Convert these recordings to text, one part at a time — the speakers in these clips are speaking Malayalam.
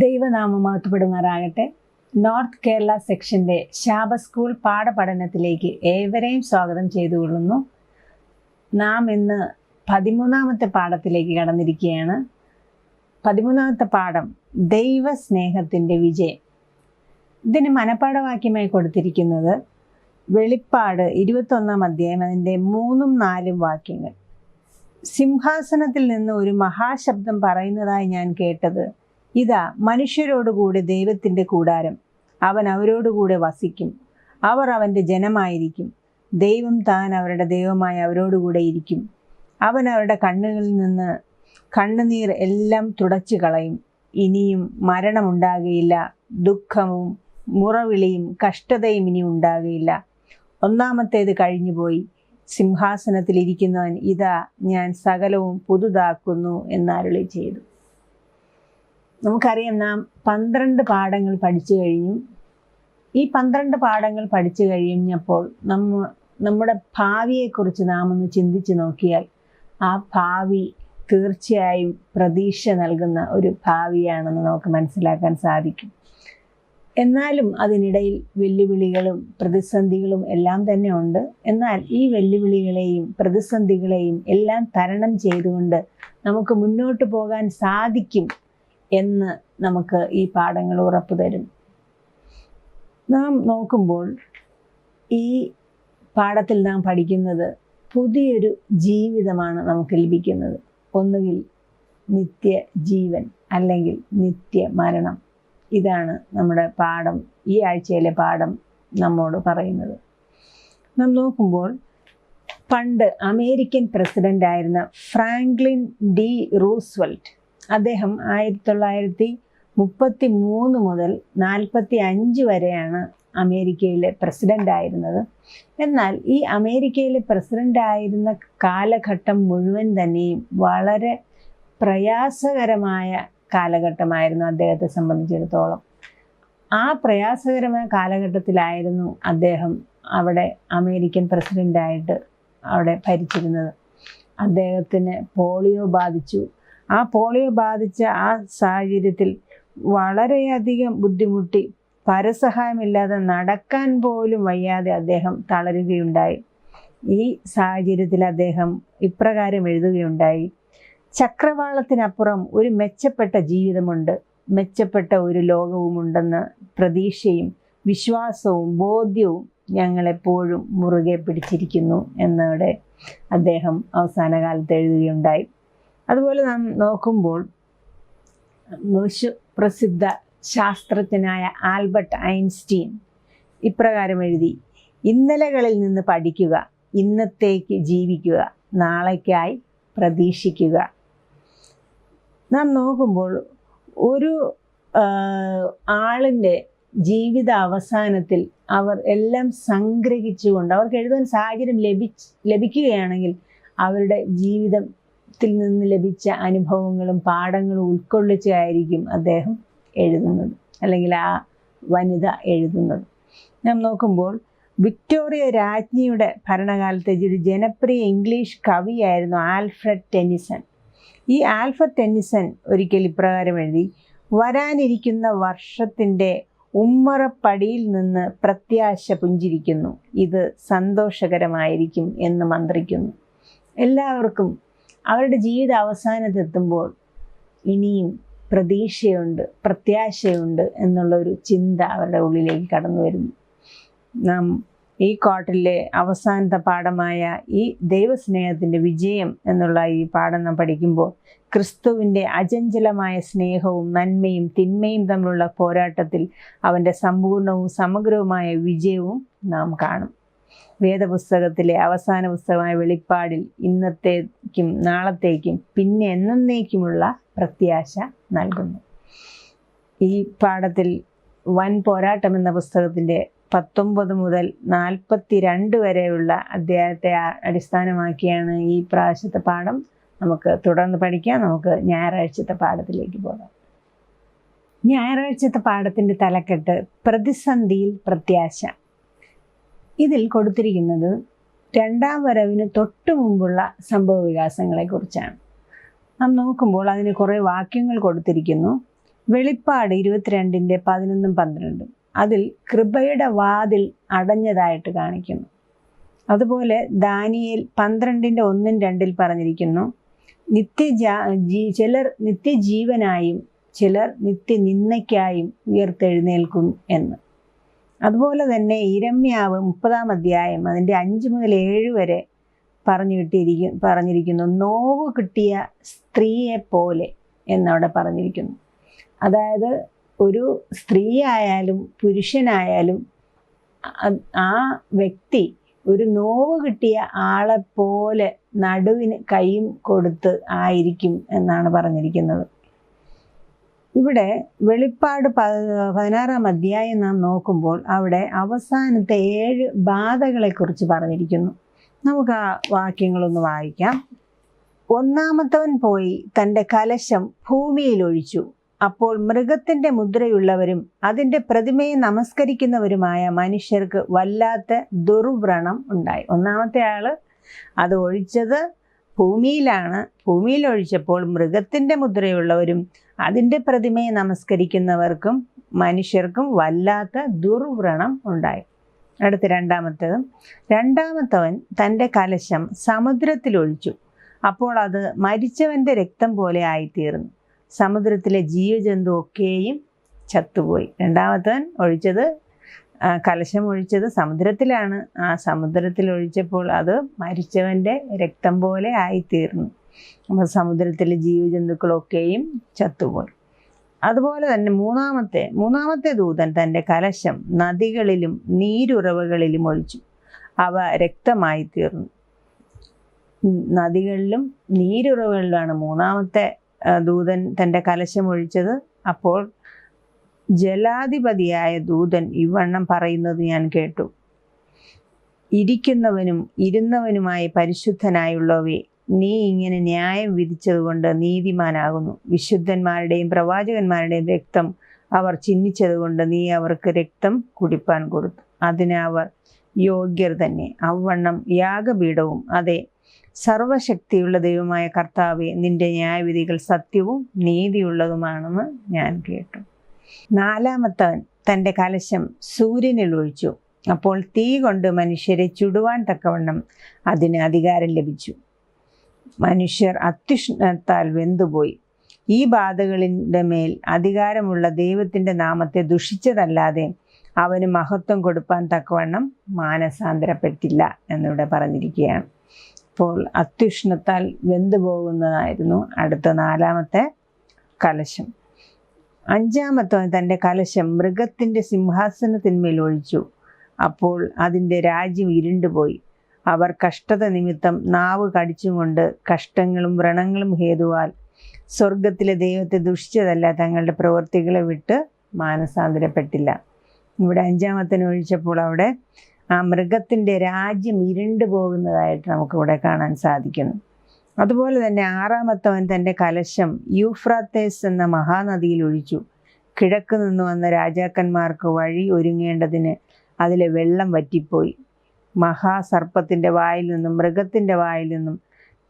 ദൈവനാമം മഹത്വപ്പെടുമാറാകട്ടെ. നോർത്ത് കേരള സെക്ഷൻ്റെ ശാബ സ്കൂൾ പാഠപഠനത്തിലേക്ക് ഏവരെയും സ്വാഗതം ചെയ്തുകൊള്ളുന്നു. നാം ഇന്ന് 13ാമത്തെ പാഠത്തിലേക്ക് കടന്നിരിക്കുകയാണ്. 13ാമത്തെ പാഠം ദൈവസ്നേഹത്തിൻ്റെ വിജയം. ഇതിന് മനപ്പാഠവാക്യമായി കൊടുത്തിരിക്കുന്നത് വെളിപ്പാട് 21-ാം അധ്യായം അതിൻ്റെ 3-4 വാക്യങ്ങൾ. സിംഹാസനത്തിൽ നിന്ന് ഒരു മഹാശബ്ദം പറയുന്നതായി ഞാൻ കേട്ടത്, ഇതാ മനുഷ്യരോടുകൂടി ദൈവത്തിൻ്റെ കൂടാരം, അവൻ അവരോടുകൂടെ വസിക്കും, അവർ അവൻ്റെ ജനമായിരിക്കും, ദൈവം താൻ അവരുടെ ദൈവമായി അവരോടുകൂടെ ഇരിക്കും. അവൻ അവരുടെ കണ്ണുകളിൽ നിന്ന് കണ്ണുനീർ എല്ലാം തുടച്ചു കളയും. ഇനിയും മരണമുണ്ടാകുകയില്ല, ദുഃഖവും മുറവിളിയും കഷ്ടതയും ഇനി ഉണ്ടാകുകയില്ല. ഒന്നാമത്തേത് കഴിഞ്ഞുപോയി. സിംഹാസനത്തിൽ ഇരിക്കുന്നവൻ, ഇതാ ഞാൻ സകലവും പുതുതാക്കുന്നു എന്നരുളി ചെയ്തു. നമുക്കറിയാം, നാം 12 പാഠങ്ങൾ പഠിച്ചു കഴിഞ്ഞു. ഈ 12 പാഠങ്ങൾ പഠിച്ചു കഴിഞ്ഞപ്പോൾ നമ്മുടെ ഭാവിയെക്കുറിച്ച് നാം ഒന്ന് ചിന്തിച്ച് നോക്കിയാൽ ആ ഭാവി തീർച്ചയായും പ്രതീക്ഷ നൽകുന്ന ഒരു ഭാവിയാണെന്ന് നമുക്ക് മനസ്സിലാക്കാൻ സാധിക്കും. എന്നാലും അതിനിടയിൽ വെല്ലുവിളികളും പ്രതിസന്ധികളും എല്ലാം തന്നെ ഉണ്ട്. എന്നാൽ ഈ വെല്ലുവിളികളെയും പ്രതിസന്ധികളെയും എല്ലാം തരണം ചെയ്തുകൊണ്ട് നമുക്ക് മുന്നോട്ട് പോകാൻ സാധിക്കും എന്ന് നമുക്ക് ഈ പാഠങ്ങൾ ഉറപ്പു തരും. നാം നോക്കുമ്പോൾ ഈ പാഠത്തിൽ നാം പഠിക്കുന്നത് പുതിയൊരു ജീവിതമാണ് നമുക്ക് ലഭിക്കുന്നത്. ഒന്നുകിൽ നിത്യജീവൻ അല്ലെങ്കിൽ നിത്യമരണം. ഇതാണ് നമ്മുടെ പാഠം, ഈ ആഴ്ചയിലെ പാഠം നമ്മോട് പറയുന്നത്. നാം നോക്കുമ്പോൾ പണ്ട് അമേരിക്കൻ പ്രസിഡൻ്റായിരുന്ന ഫ്രാങ്ക്ലിൻ ഡി റൂസ്വെൽറ്റ്, അദ്ദേഹം 1933 മുതൽ 45 വരെയാണ് അമേരിക്കയിലെ പ്രസിഡൻ്റായിരുന്നത്. എന്നാൽ ഈ അമേരിക്കയിലെ പ്രസിഡൻ്റായിരുന്ന കാലഘട്ടം മുഴുവൻ തന്നെയും വളരെ പ്രയാസകരമായ കാലഘട്ടമായിരുന്നു അദ്ദേഹത്തെ സംബന്ധിച്ചിടത്തോളം. ആ പ്രയാസകരമായ കാലഘട്ടത്തിലായിരുന്നു അദ്ദേഹം അവിടെ അമേരിക്കൻ പ്രസിഡൻ്റായിട്ട് അവിടെ ഭരിച്ചിരുന്നത്. അദ്ദേഹത്തിന് പോളിയോ ബാധിച്ചു. ആ പോളിയോ ബാധിച്ച ആ സാഹചര്യത്തിൽ വളരെയധികം ബുദ്ധിമുട്ടി, പരസഹായമില്ലാതെ നടക്കാൻ പോലും വയ്യാതെ അദ്ദേഹം തളരുകയുണ്ടായി. ഈ സാഹചര്യത്തിൽ അദ്ദേഹം ഇപ്രകാരം എഴുതുകയുണ്ടായി: ചക്രവാളത്തിനപ്പുറം ഒരു മെച്ചപ്പെട്ട ജീവിതമുണ്ട്, മെച്ചപ്പെട്ട ഒരു ലോകവുമുണ്ടെന്ന പ്രതീക്ഷയും വിശ്വാസവും ബോധ്യവും ഞങ്ങളെപ്പോഴും മുറുകെ പിടിച്ചിരിക്കുന്നു എന്നവിടെ അദ്ദേഹം അവസാന കാലത്ത് എഴുതുകയുണ്ടായി. അതുപോലെ നാം നോക്കുമ്പോൾ പ്രസിദ്ധ ശാസ്ത്രജ്ഞനായ ആൽബർട്ട് ഐൻസ്റ്റീൻ ഇപ്രകാരം എഴുതി: ഇന്നലകളിൽ നിന്ന് പഠിക്കുക, ഇന്നത്തേക്ക് ജീവിക്കുക, നാളേക്കായി പ്രതീക്ഷിക്കുക. നാം നോക്കുമ്പോൾ ഒരു ആളിൻ്റെ ജീവിത അവസാനത്തിൽ അവർ എല്ലാം സംഗ്രഹിച്ചുകൊണ്ട് അവർക്ക് എഴുതാൻ സാഹചര്യം ലഭിക്കുകയാണെങ്കിൽ അവരുടെ ജീവിതത്തിൽ നിന്ന് ലഭിച്ച അനുഭവങ്ങളും പാഠങ്ങളും ഉൾക്കൊള്ളിച്ചായിരിക്കും അദ്ദേഹം എഴുതുന്നത്, അല്ലെങ്കിൽ ആ വനിത എഴുതുന്നത്. നാം നോക്കുമ്പോൾ വിക്ടോറിയ രാജ്ഞിയുടെ ഭരണകാലത്തെ ഒരു ജനപ്രിയ ഇംഗ്ലീഷ് കവിയായിരുന്നു ആൽഫ്രഡ് ടെന്നിസൺ. ഈ ആൽഫ്രഡ് ടെന്നിസൺ ഒരിക്കൽ ഇപ്രകാരം എഴുതി: വരാനിരിക്കുന്ന വർഷത്തിൻ്റെ ഉമ്മറപ്പടിയിൽ നിന്ന് പ്രത്യാശ പുഞ്ചിരിക്കുന്നു, ഇത് സന്തോഷകരമായിരിക്കും എന്ന് മന്ത്രിക്കുന്നു. എല്ലാവർക്കും അവരുടെ ജീവിത അവസാനത്തെത്തുമ്പോൾ ഇനിയും പ്രതീക്ഷയുണ്ട്, പ്രത്യാശയുണ്ട് എന്നുള്ളൊരു ചിന്ത അവരുടെ ഉള്ളിലേക്ക് കടന്നു വരുന്നു. നാം ഈ ക്വാർട്ടറിലെ അവസാനത്തെ പാഠമായ ഈ ദൈവസ്നേഹത്തിൻ്റെ വിജയം എന്നുള്ള ഈ പാഠം നാം പഠിക്കുമ്പോൾ ക്രിസ്തുവിൻ്റെ അചഞ്ചലമായ സ്നേഹവും നന്മയും തിന്മയും തമ്മിലുള്ള പോരാട്ടത്തിൽ അവൻ്റെ സമ്പൂർണവും സമഗ്രവുമായ വിജയവും നാം കാണും. വേദപുസ്തകത്തിലെ അവസാന പുസ്തകമായ വെളിപ്പാടിൽ ഇന്നത്തേക്കും നാളത്തേക്കും പിന്നെ എന്നേക്കുമുള്ള പ്രത്യാശ നൽകുന്നു. ഈ പാഠത്തിൽ വൻ പോരാട്ടം എന്ന പുസ്തകത്തിൻ്റെ 19 മുതൽ 42 വരെയുള്ള അധ്യായത്തെ അടിസ്ഥാനമാക്കിയാണ് ഈ പ്രാവശ്യത്തെ പാഠം. നമുക്ക് തുടർന്ന് പഠിക്കാം. നമുക്ക് ഞായറാഴ്ചത്തെ പാഠത്തിലേക്ക് പോകാം. ഞായറാഴ്ചത്തെ പാഠത്തിൻ്റെ തലക്കെട്ട് പ്രതിസന്ധിയിൽ പ്രത്യാശ. ഇതിൽ കൊടുത്തിരിക്കുന്നത് 2ാം വരവിന് തൊട്ടു മുമ്പുള്ള സംഭവ വികാസങ്ങളെക്കുറിച്ചാണ്. നാം നോക്കുമ്പോൾ അതിന് കുറേ വാക്യങ്ങൾ കൊടുത്തിരിക്കുന്നു. വെളിപ്പാട് 22:11-12 അതിൽ കൃപയുടെ വാതിൽ അടഞ്ഞതായിട്ട് കാണിക്കുന്നു. അതുപോലെ ദാനിയേൽ 12:1-2 പറഞ്ഞിരിക്കുന്നു, ചിലർ നിത്യജീവനായും ചിലർ നിത്യനിന്ദയ്ക്കായും ഉയർത്തെഴുന്നേൽക്കും എന്ന്. അതുപോലെ തന്നെ ഇരമ്യാവ് 30-ാം അധ്യായം അതിൻ്റെ 5-7 വരെ പറഞ്ഞിരിക്കുന്നു, നോവ് കിട്ടിയ സ്ത്രീയെ പോലെ എന്നവിടെ പറഞ്ഞിരിക്കുന്നു. അതായത് ഒരു സ്ത്രീ ആയാലും പുരുഷനായാലും ആ വ്യക്തി ഒരു നോവ് കിട്ടിയ ആളെപ്പോലെ നടുവിന് കൈയും കൊടുത്ത് ആയിരിക്കും എന്നാണ് പറഞ്ഞിരിക്കുന്നത്. ഇവിടെ വെളിപ്പാട് 16-ാം അധ്യായം നാം നോക്കുമ്പോൾ അവിടെ അവസാനത്തെ 7 ബാധകളെക്കുറിച്ച് പറഞ്ഞിരിക്കുന്നു. നമുക്ക് ആ വാക്യങ്ങളൊന്ന് വായിക്കാം. ഒന്നാമത്തവൻ പോയി തൻ്റെ കലശം ഭൂമിയിൽ ഒഴിച്ചു. അപ്പോൾ മൃഗത്തിൻ്റെ മുദ്രയുള്ളവരും അതിൻ്റെ പ്രതിമയെ നമസ്കരിക്കുന്നവരുമായ മനുഷ്യർക്ക് വല്ലാത്ത ദുർവ്രണം ഉണ്ടായി. ഒന്നാമത്തെ ആള് അത് ഒഴിച്ചത് ഭൂമിയിലാണ്. ഭൂമിയിൽ ഒഴിച്ചപ്പോൾ മൃഗത്തിൻ്റെ മുദ്രയുള്ളവരും അതിൻ്റെ പ്രതിമയെ നമസ്കരിക്കുന്നവർക്കും മനുഷ്യർക്കും വല്ലാത്ത ദുർവ്രണം ഉണ്ടായി. അടുത്ത രണ്ടാമത്തവൻ തൻ്റെ കലശം സമുദ്രത്തിലൊഴിച്ചു. അപ്പോൾ അത് മരിച്ചവൻ്റെ രക്തം പോലെ ആയിത്തീർന്നു. സമുദ്രത്തിലെ ജീവജന്തു ഒക്കെയും ചത്തുപോയി. രണ്ടാമത്തവൻ കലശം ഒഴിച്ചത് സമുദ്രത്തിലാണ്. ആ സമുദ്രത്തിൽ ഒഴിച്ചപ്പോൾ അത് മരിച്ചവൻ്റെ രക്തം പോലെ ആയിത്തീർന്നു. അപ്പോൾ സമുദ്രത്തിലെ ജീവജന്തുക്കളൊക്കെയും ചത്തുപോയി. അതുപോലെ തന്നെ മൂന്നാമത്തെ ദൂതൻ തൻ്റെ കലശം നദികളിലും നീരുറവകളിലും ഒഴിച്ചു. അവ രക്തമായി തീർന്നു. നദികളിലും നീരുറവകളിലാണ് മൂന്നാമത്തെ ദൂതൻ തൻ്റെ കലശം ഒഴിച്ചത്. അപ്പോൾ ജലാധിപതിയായ ദൂതൻ ഇവണ്ണം പറയുന്നത് ഞാൻ കേട്ടു, ഇരിക്കുന്നവനും ഇരുന്നവനുമായി പരിശുദ്ധനായുള്ളവേ, നീ ഇങ്ങനെ ന്യായം വിധിച്ചതുകൊണ്ട് നീതിമാനാകുന്നു. വിശുദ്ധന്മാരുടെയും പ്രവാചകന്മാരുടെയും രക്തം അവർ ചിഹ്നിച്ചതുകൊണ്ട് നീ അവർക്ക് രക്തം കുടിപ്പാൻ കൊടുത്തു. അതിന് അവർ യോഗ്യർ തന്നെ. അവണ്ണം യാഗപീഠവും അതെ, സർവശക്തിയുള്ള ദൈവമായ കർത്താവെ, നിന്റെ ന്യായവിധികൾ സത്യവും നീതിയുള്ളതുമാണെന്ന് ഞാൻ കേട്ടു. നാലാമത്തവൻ തൻ്റെ കലശം സൂര്യനിൽ ഒഴിച്ചു. അപ്പോൾ തീ കൊണ്ട് മനുഷ്യരെ ചുടുവാൻ തക്കവണ്ണം അതിന് അധികാരം ലഭിച്ചു. മനുഷ്യർ അത്യുഷ്ണത്താൽ വെന്തുപോയി. ഈ ബാധകളിൻ്റെ മേൽ അധികാരമുള്ള ദൈവത്തിൻ്റെ നാമത്തെ ദുഷിച്ചതല്ലാതെ അവന് മഹത്വം കൊടുപ്പാൻ തക്കവണ്ണം മാനസാന്തരപ്പെട്ടില്ല എന്നിവിടെ പറഞ്ഞിരിക്കുകയാണ്. അപ്പോൾ അത്യുഷ്ണത്താൽ വെന്തുപോകുന്നതായിരുന്നു അടുത്ത നാലാമത്തെ കലശം. അഞ്ചാമത്തവൻ തൻ്റെ കലശം മൃഗത്തിൻ്റെ സിംഹാസനത്തിന്മേൽ ഒഴിച്ചു. അപ്പോൾ അതിൻ്റെ രാജ്യം ഇരുണ്ടുപോയി. അവർ കഷ്ടത നിമിത്തം നാവ് കടിച്ചുകൊണ്ട് കഷ്ടങ്ങളും വ്രണങ്ങളും ഹേതുവാൽ സ്വർഗത്തിലെ ദൈവത്തെ ദുഷിച്ചതല്ല തങ്ങളുടെ പ്രവൃത്തികളെ വിട്ട് മാനസാന്തരപ്പെട്ടില്ല. ഇവിടെ അഞ്ചാമത്തിന് ഒഴിച്ചപ്പോൾ അവിടെ ആ മൃഗത്തിൻ്റെ രാജ്യം ഇരുണ്ടു പോകുന്നതായിട്ട് നമുക്കിവിടെ കാണാൻ സാധിക്കുന്നു. അതുപോലെ തന്നെ ആറാമത്തവൻ തൻ്റെ കലശം യൂഫ്രാത്തേസ് എന്ന മഹാനദിയിൽ ഒഴിച്ചു. കിഴക്ക് നിന്ന് വന്ന രാജാക്കന്മാർക്ക് വഴി ഒരുങ്ങേണ്ടതിന് അതിലെ വെള്ളം വറ്റിപ്പോയി. മഹാസർപ്പത്തിൻ്റെ വായിൽ നിന്നും മൃഗത്തിൻ്റെ വായിൽ നിന്നും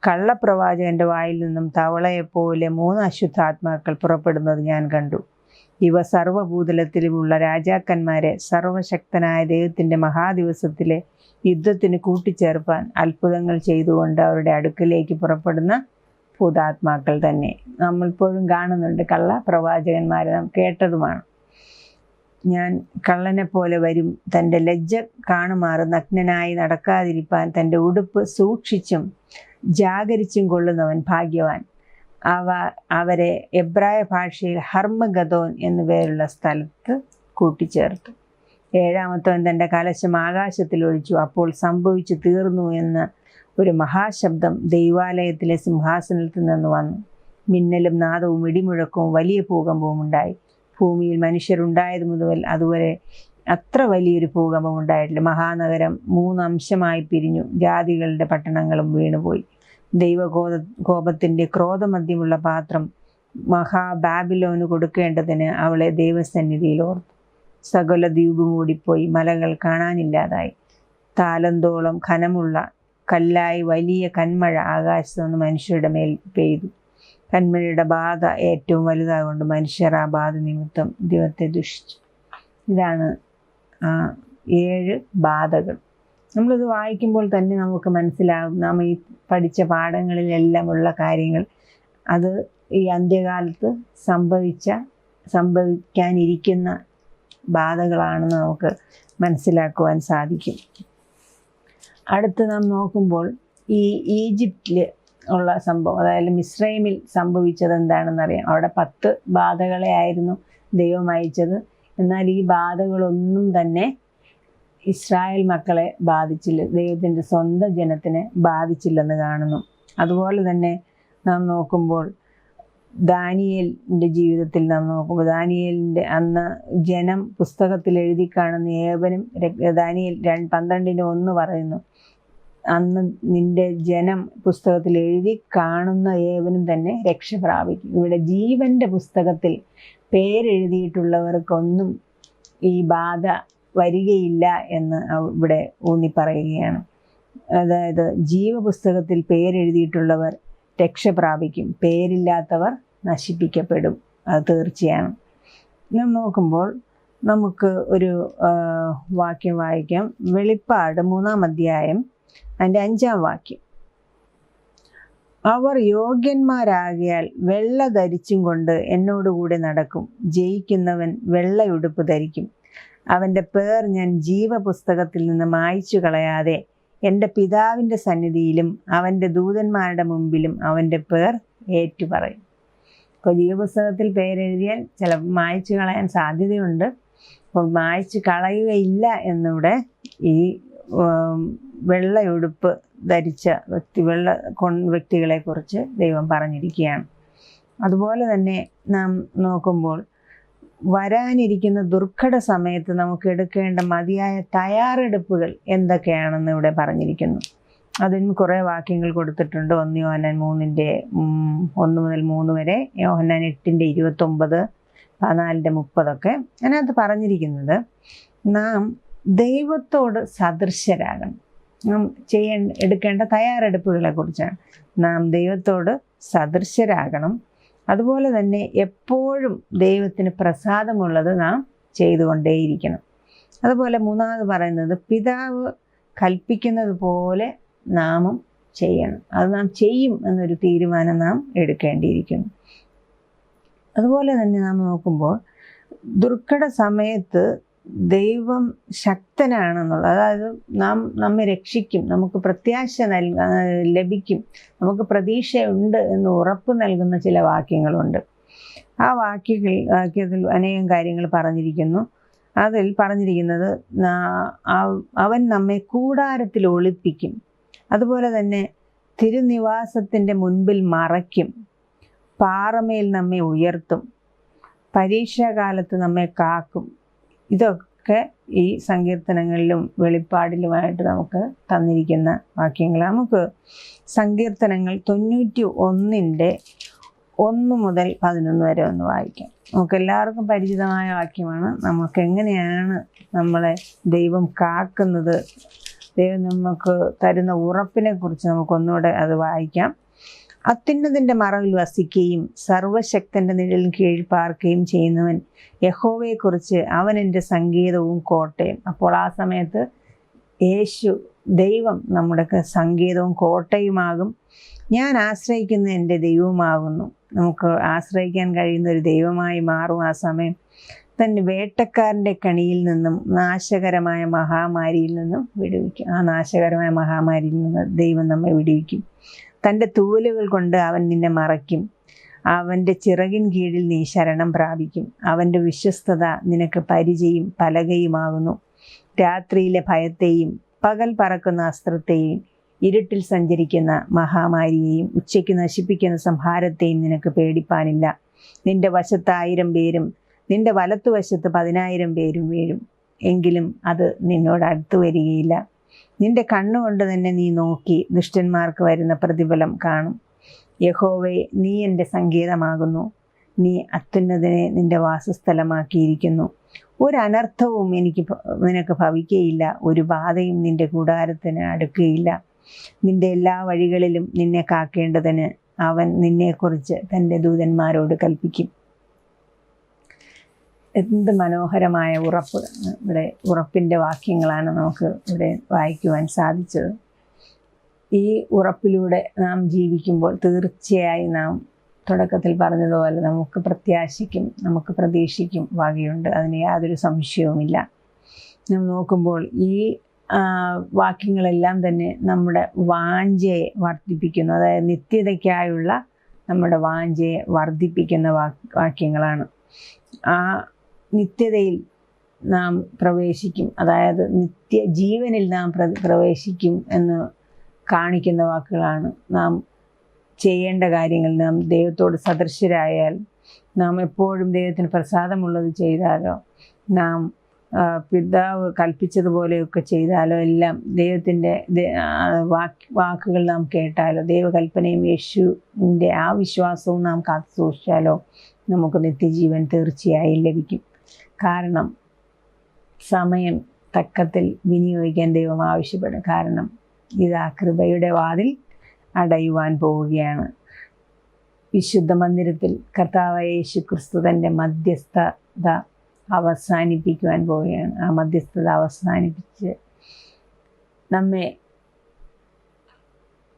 കള്ളപ്രവാചകൻ്റെ വായിൽ നിന്നും തവളയെപ്പോലെ 3 അശുദ്ധാത്മാക്കൾ പുറപ്പെടുന്നത് ഞാൻ കണ്ടു. ഇവ സർവ്വഭൂതലത്തിലുമുള്ള രാജാക്കന്മാരെ സർവശക്തനായ ദൈവത്തിൻ്റെ മഹാദിവസത്തിലെ യുദ്ധത്തിന് കൂട്ടിച്ചേർപ്പാൻ അത്ഭുതങ്ങൾ ചെയ്തുകൊണ്ട് അവരുടെ അടുക്കലേക്ക് പുറപ്പെടുന്ന ഭൂതാത്മാക്കൾ തന്നെ. നമ്മളിപ്പോഴും കാണുന്നുണ്ട് കള്ളപ്രവാചകന്മാരെ, നാം കേട്ടതുമാണ്. ഞാൻ കള്ളനെ പോലെ വരും, തൻ്റെ ലജ്ജ കാണുമാറ് നഗ്നനായി നടക്കാതിരിപ്പാൻ തൻ്റെ ഉടുപ്പ് സൂക്ഷിച്ചും ജാഗരിച്ചും കൊള്ളുന്നവൻ ഭാഗ്യവാൻ. അവരെ എബ്രായ ഭാഷയിൽ ഹർമഗദോൻ എന്നു പേരുള്ള സ്ഥലത്ത് കൂട്ടിച്ചേർത്തു. ഏഴാമത്തവൻ തൻ്റെ കലശം ആകാശത്തിൽ ഒഴിച്ചു. അപ്പോൾ സംഭവിച്ചു തീർന്നു എന്ന ഒരു മഹാശബ്ദം ദൈവാലയത്തിലെ സിംഹാസനത്തിൽ നിന്ന് വന്നു. മിന്നലും നാദവും ഇടിമുഴക്കവും വലിയ ഭൂകമ്പവും ഉണ്ടായി. ഭൂമിയിൽ മനുഷ്യരുണ്ടായത് മുതൽ അതുവരെ അത്ര വലിയൊരു ഭൂകമ്പം ഉണ്ടായിട്ടില്ല. മഹാനഗരം 3 അംശമായി പിരിഞ്ഞു. ജാതികളുടെ പട്ടണങ്ങളും വീണുപോയി. ദൈവകോപത്തിൻ്റെ ക്രോധമധ്യമുള്ള പാത്രം മഹാബാബിലോന് കൊടുക്കേണ്ടതിന് അവളെ ദൈവസന്നിധിയിൽ ഓർത്തു. സകല ദ്വീപ് മൂടിപ്പോയി, മലകൾ കാണാനില്ലാതായി. താലന്തോളം ഖനമുള്ള കല്ലായി വലിയ കന്മഴ ആകാശത്ത് നിന്ന് മനുഷ്യരുടെ മേൽ പെയ്തു. കന്മഴയുടെ ബാധ ഏറ്റവും വലുതാകൊണ്ട് മനുഷ്യർ ആ ബാധ നിമിത്തം ദൈവത്തെ ദുഷിച്ചു. ഇതാണ് 7 ബാധകൾ. നമ്മളിത് വായിക്കുമ്പോൾ തന്നെ നമുക്ക് മനസ്സിലാകും, നാം ഈ പഠിച്ച പാഠങ്ങളിലെല്ലാം ഉള്ള കാര്യങ്ങൾ അത് ഈ അന്ത്യകാലത്ത് സംഭവിക്കാനിരിക്കുന്ന ബാധകളാണെന്ന് നമുക്ക് മനസ്സിലാക്കുവാൻ സാധിക്കും. അടുത്ത് നാം നോക്കുമ്പോൾ ഈ ഈജിപ്തിൽ ഉള്ള സംഭവം, അതായത് മിസ്രൈമിൽ സംഭവിച്ചത് എന്താണെന്നറിയാം. അവിടെ 10 ബാധകളെ ആയിരുന്നു ദൈവം അയച്ചത്. എന്നാൽ ഈ ബാധകളൊന്നും തന്നെ ഇസ്രായേൽ മക്കളെ ബാധിച്ചില്ല, ദൈവത്തിൻ്റെ സ്വന്തം ജനത്തിനെ ബാധിച്ചില്ലെന്ന് കാണുന്നു. അതുപോലെ തന്നെ നാം നോക്കുമ്പോൾ ദാനിയേലിൻ്റെ ജീവിതത്തിൽ നാം നോക്കുമ്പോൾ, ദാനിയേലിൻ്റെ അന്ന് ജനം പുസ്തകത്തിൽ എഴുതി കാണുന്ന ഏവനും, ദാനിയേൽ 12:1 പറയുന്നു, അന്ന് നിന്റെ ജനം പുസ്തകത്തിൽ എഴുതി കാണുന്ന ഏവനും തന്നെ രക്ഷ പ്രാപിക്കും. ഇവിടെ ജീവൻ്റെ പുസ്തകത്തിൽ പേരെഴുതിയിട്ടുള്ളവർക്കൊന്നും ഈ ബാധ വരികയില്ല എന്ന് ഇവിടെ ഊന്നി പറയുകയാണ്. അതായത് ജീവപുസ്തകത്തിൽ പേരെഴുതിയിട്ടുള്ളവർ രക്ഷ പ്രാപിക്കും, പേരില്ലാത്തവർ നശിപ്പിക്കപ്പെടും, അത് തീർച്ചയാണ്. നാം നോക്കുമ്പോൾ നമുക്ക് ഒരു വാക്യം വായിക്കാം. വെളിപ്പാട് 3-ാം അധ്യായം അതിൻ്റെ 5-ാം വാക്യം. അവർ യോഗ്യന്മാരാകിയാൽ വെള്ള ധരിച്ചും കൊണ്ട് എന്നോടുകൂടെ നടക്കും. ജയിക്കുന്നവൻ വെള്ളയുടുപ്പ് ധരിക്കും. അവൻ്റെ പേർ ഞാൻ ജീവപുസ്തകത്തിൽ നിന്ന് മായ്ച്ചു കളയാതെ എൻ്റെ പിതാവിൻ്റെ സന്നിധിയിലും അവൻ്റെ ദൂതന്മാരുടെ മുമ്പിലും അവൻ്റെ പേർ ഏറ്റുപറയും. ഇപ്പോൾ ജീവപുസ്തകത്തിൽ പേരെഴുതിയാൽ ചിലപ്പോൾ മായ്ച്ചു കളയാൻ സാധ്യതയുണ്ട്. അപ്പോൾ മായ്ച്ചു കളയുകയില്ല എന്നിവിടെ ഈ വെള്ളയുടുപ്പ് ധരിച്ച വ്യക്തികളെക്കുറിച്ച് ദൈവം പറഞ്ഞിരിക്കുകയാണ്. അതുപോലെ തന്നെ നാം നോക്കുമ്പോൾ വരാനിരിക്കുന്ന ദുർഘട സമയത്ത് നമുക്ക് എടുക്കേണ്ട മതിയായ തയ്യാറെടുപ്പുകൾ എന്തൊക്കെയാണെന്ന് ഇവിടെ പറഞ്ഞിരിക്കുന്നു. അതിന് കുറേ വാക്യങ്ങൾ കൊടുത്തിട്ടുണ്ട്. 1 യോഹന്നാൻ 3:1-3 വരെ, യോഹന്നാൻ 8:29, 14:30 അതിനകത്ത് പറഞ്ഞിരിക്കുന്നത് നാം ദൈവത്തോട് സദൃശരാകണം. നാം എടുക്കേണ്ട തയ്യാറെടുപ്പുകളെ കുറിച്ചാണ്. നാം ദൈവത്തോട് സദൃശരാകണം. അതുപോലെ തന്നെ എപ്പോഴും ദൈവത്തിന് പ്രസാദമുള്ളത് നാം ചെയ്തുകൊണ്ടേയിരിക്കണം. അതുപോലെ 3-ാമത് പറയുന്നത് പിതാവ് കൽപ്പിക്കുന്നത് പോലെ നാമും ചെയ്യണം. അത് നാം ചെയ്യും എന്നൊരു തീരുമാനം നാം എടുക്കേണ്ടിയിരിക്കുന്നു. അതുപോലെ തന്നെ നാം നോക്കുമ്പോൾ ദുർഘട സമയത്ത് ദൈവം ശക്തനാണെന്നുള്ളത്, അതായത് നമ്മെ രക്ഷിക്കും, നമുക്ക് പ്രത്യാശ ലഭിക്കും, നമുക്ക് പ്രതീക്ഷയുണ്ട് എന്ന് ഉറപ്പ് നൽകുന്ന ചില വാക്യങ്ങളുണ്ട്. ആ വാക്യത്തിൽ അനേകം കാര്യങ്ങൾ പറഞ്ഞിരിക്കുന്നു. അതിൽ പറഞ്ഞിരിക്കുന്നത് അവൻ നമ്മെ കൂടാരത്തിൽ ഒളിപ്പിക്കും, അതുപോലെ തന്നെ തിരുനിവാസത്തിൻ്റെ മുൻപിൽ മറയ്ക്കും, പാറമേൽ നമ്മെ ഉയർത്തും, പരീക്ഷാകാലത്ത് നമ്മെ കാക്കും. ഇതൊക്കെ ഈ സങ്കീർത്തനങ്ങളിലും വെളിപ്പാടിലുമായിട്ട് നമുക്ക് തന്നിരിക്കുന്ന വാക്യങ്ങൾ. നമുക്ക് സങ്കീർത്തനങ്ങൾ 91-1 മുതൽ 11 വരെ ഒന്ന് വായിക്കാം. നമുക്ക് എല്ലാവർക്കും പരിചിതമായ വാക്യമാണ്. നമുക്ക് എങ്ങനെയാണ് നമ്മളെ ദൈവം കാക്കുന്നത്, ദൈവം നമുക്ക് തരുന്ന ഉറപ്പിനെ കുറിച്ച് നമുക്കൊന്നുകൂടെ അത് വായിക്കാം. അത്യുന്നതിൻ്റെ മറവിൽ വസിക്കുകയും സർവശക്തൻ്റെ നിഴലിൻ കീഴിൽ പാർക്കുകയും ചെയ്യുന്നവൻ യഹോവയെക്കുറിച്ച് അവൻ എൻ്റെ സങ്കേതവും കോട്ടയും. അപ്പോൾ ആ സമയത്ത് ദൈവം നമ്മുടെ സങ്കേതവും കോട്ടയുമാകും. ഞാൻ ആശ്രയിക്കുന്ന എൻ്റെ ദൈവമാകുന്നു. നമുക്ക് ആശ്രയിക്കാൻ കഴിയുന്ന ഒരു ദൈവമായി മാറും ആ സമയം. തന്നെ വേട്ടക്കാരൻ്റെ കണിയിൽ നിന്നും നാശകരമായ മഹാമാരിയിൽ നിന്നും വിടുവിക്കും. ആ നാശകരമായ മഹാമാരിയിൽ നിന്ന് ദൈവം നമ്മെ വിടുവിക്കും. തൻ്റെ തൂവലുകൾ കൊണ്ട് അവൻ നിന്നെ മറയ്ക്കും. അവൻ്റെ ചിറകിൻ കീഴിൽ നീ ശരണം പ്രാപിക്കും. അവൻ്റെ വിശ്വസ്തത നിനക്ക് പരിചയും പലകയുമാകുന്നു. രാത്രിയിലെ ഭയത്തെയും പകൽ പറക്കുന്ന അസ്ത്രത്തെയും ഇരുട്ടിൽ സഞ്ചരിക്കുന്ന മഹാമാരിയെയും ഉച്ചയ്ക്ക് നശിപ്പിക്കുന്ന സംഹാരത്തെയും നിനക്ക് പേടിപ്പാനില്ല. നിന്റെ വശത്ത് 1000 പേരും നിന്റെ വലത്തുവശത്ത് 10,000 പേരും വീഴും, എങ്കിലും അത് നിന്നോട് അടുത്തു വരികയില്ല. നിന്റെ കണ്ണുകൊണ്ട് തന്നെ നീ നോക്കി ദുഷ്ടന്മാർക്ക് വരുന്ന പ്രതിഫലം കാണും. യഹോവേ, നീ എൻ്റെ സങ്കേതമാകുന്നു. നീ അത്യുന്നതനെ നിന്റെ വാസസ്ഥലമാക്കിയിരിക്കുന്നു. ഒരു അനർത്ഥവും നിനക്ക് ഭവിക്കുകയില്ല. ഒരു ബാധയും നിന്റെ കൂടാരത്തിന് അടുക്കുകയില്ല. നിന്റെ എല്ലാ വഴികളിലും നിന്നെ കാക്കേണ്ടതിന് അവൻ നിന്നെക്കുറിച്ച് തൻ്റെ ദൂതന്മാരോട് കൽപ്പിക്കും. എന്ത് മനോഹരമായ ഉറപ്പ്! ഇവിടെ ഉറപ്പിൻ്റെ വാക്യങ്ങളാണ് നമുക്ക് ഇവിടെ വായിക്കുവാൻ സാധിച്ചത്. ഈ ഉറപ്പിലൂടെ നാം ജീവിക്കുമ്പോൾ തീർച്ചയായും നാം തുടക്കത്തിൽ പറഞ്ഞതുപോലെ നമുക്ക് പ്രത്യാശയ്ക്കും നമുക്ക് പ്രതീക്ഷയ്ക്കും വകയുണ്ട്. അതിന് യാതൊരു സംശയവുമില്ല. നാം നോക്കുമ്പോൾ ഈ വാക്യങ്ങളെല്ലാം തന്നെ നമ്മുടെ വാഞ്ചയെ വർദ്ധിപ്പിക്കുന്നു. അതായത് നിത്യതയ്ക്കായുള്ള നമ്മുടെ വാഞ്ചയെ വർദ്ധിപ്പിക്കുന്ന വാക്യങ്ങളാണ്. ആ നിത്യതയിൽ നാം പ്രവേശിക്കും, അതായത് നിത്യജീവനിൽ നാം പ്രവേശിക്കും എന്ന് കാണിക്കുന്ന വാക്കുകളാണ്. നാം ചെയ്യേണ്ട കാര്യങ്ങൾ, നാം ദൈവത്തോട് സദൃശരായാൽ, നാം എപ്പോഴും ദൈവത്തിന് പ്രസാദമുള്ളത് ചെയ്താലോ, നാം പിതാവ് കൽപ്പിച്ചതുപോലെയൊക്കെ ചെയ്താലോ, എല്ലാം ദൈവത്തിൻ്റെ വാക്കുകൾ നാം കേട്ടാലോ, ദൈവകൽപ്പനയും യേശുവിൻ്റെ ആ വിശ്വാസവും നാം കാത്തു സൂക്ഷിച്ചാലോ നമുക്ക് നിത്യജീവൻ തീർച്ചയായും ലഭിക്കും. കാരണം സമയം തക്കത്തിൽ വിനിയോഗിക്കാൻ ദൈവം ആവശ്യപ്പെടും. കാരണം ഇതാ കൃപയുടെ വാതിൽ അടയുവാൻ പോവുകയാണ്. വിശുദ്ധ മന്ദിരത്തിൽ കർത്താവായ യേശു ക്രിസ്തു തൻ്റെ മധ്യസ്ഥത അവസാനിപ്പിക്കുവാൻ പോവുകയാണ്. ആ മധ്യസ്ഥത അവസാനിപ്പിച്ച് നമ്മെ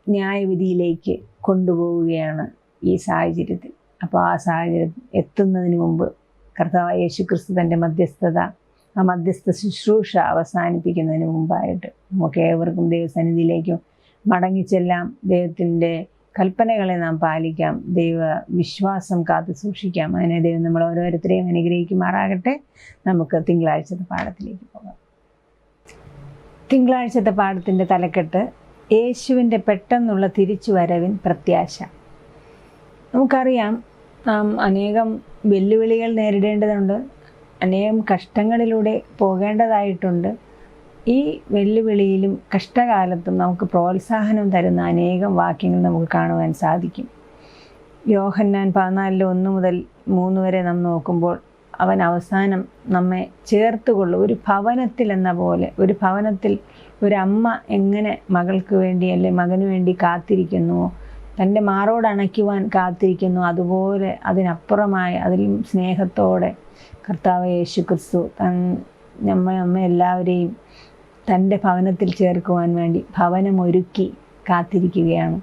ന്യായവിധിയിലേക്ക് കൊണ്ടുപോവുകയാണ് ഈ സാഹചര്യത്തിൽ. അപ്പോൾ ആ സാഹചര്യം എത്തുന്നതിന് മുമ്പ് കർത്താവായ യേശു ക്രിസ്തു തൻ്റെ മധ്യസ്ഥത, ആ മധ്യസ്ഥ ശുശ്രൂഷ അവസാനിപ്പിക്കുന്നതിന് മുമ്പായിട്ട് നമുക്ക് ഏവർക്കും ദൈവസന്നിധിയിലേക്കും മടങ്ങിച്ചെല്ലാം. ദൈവത്തിൻ്റെ കൽപ്പനകളെ നാം പാലിക്കാം, ദൈവ വിശ്വാസം കാത്തു സൂക്ഷിക്കാം. അതിനെ ദൈവം നമ്മൾ ഓരോരുത്തരെയും അനുഗ്രഹിക്കുമാറാകട്ടെ. നമുക്ക് തിങ്കളാഴ്ചത്തെ പാഠത്തിലേക്ക് പോകാം. തിങ്കളാഴ്ചത്തെ പാഠത്തിൻ്റെ തലക്കെട്ട് യേശുവിൻ്റെ പെട്ടെന്നുള്ള തിരിച്ചുവരവിൻ പ്രത്യാശ. നമുക്കറിയാം, നാം അനേകം വെല്ലുവിളികൾ നേരിടേണ്ടതുണ്ട്, അനേകം കഷ്ടങ്ങളിലൂടെ പോകേണ്ടതായിട്ടുണ്ട്. ഈ വെല്ലുവിളിയിലും കഷ്ടകാലത്തും നമുക്ക് പ്രോത്സാഹനം തരുന്ന അനേകം വാക്യങ്ങൾ നമുക്ക് കാണുവാൻ സാധിക്കും. യോഹന്നാൻ 14:1 മുതൽ 3 വരെ നാം നോക്കുമ്പോൾ അവൻ അവസാനം നമ്മെ ചേർത്തുകൊള്ളും. ഒരു ഭവനത്തിൽ എന്ന പോലെ, ഒരു ഭവനത്തിൽ ഒരമ്മ എങ്ങനെ മകൾക്ക് വേണ്ടി അല്ലെ മകന് വേണ്ടി കാത്തിരിക്കുന്നുവോ, തൻ്റെ മാറോട് അണയ്ക്കുവാൻ കാത്തിരിക്കുന്നു, അതുപോലെ അതിനപ്പുറമായ അതിലും സ്നേഹത്തോടെ കർത്താവ് യേശു ക്രിസ്തു നമ്മെ എല്ലാവരെയും തൻ്റെ ഭവനത്തിൽ ചേർക്കുവാൻ വേണ്ടി ഭവനമൊരുക്കി കാത്തിരിക്കുകയാണ്.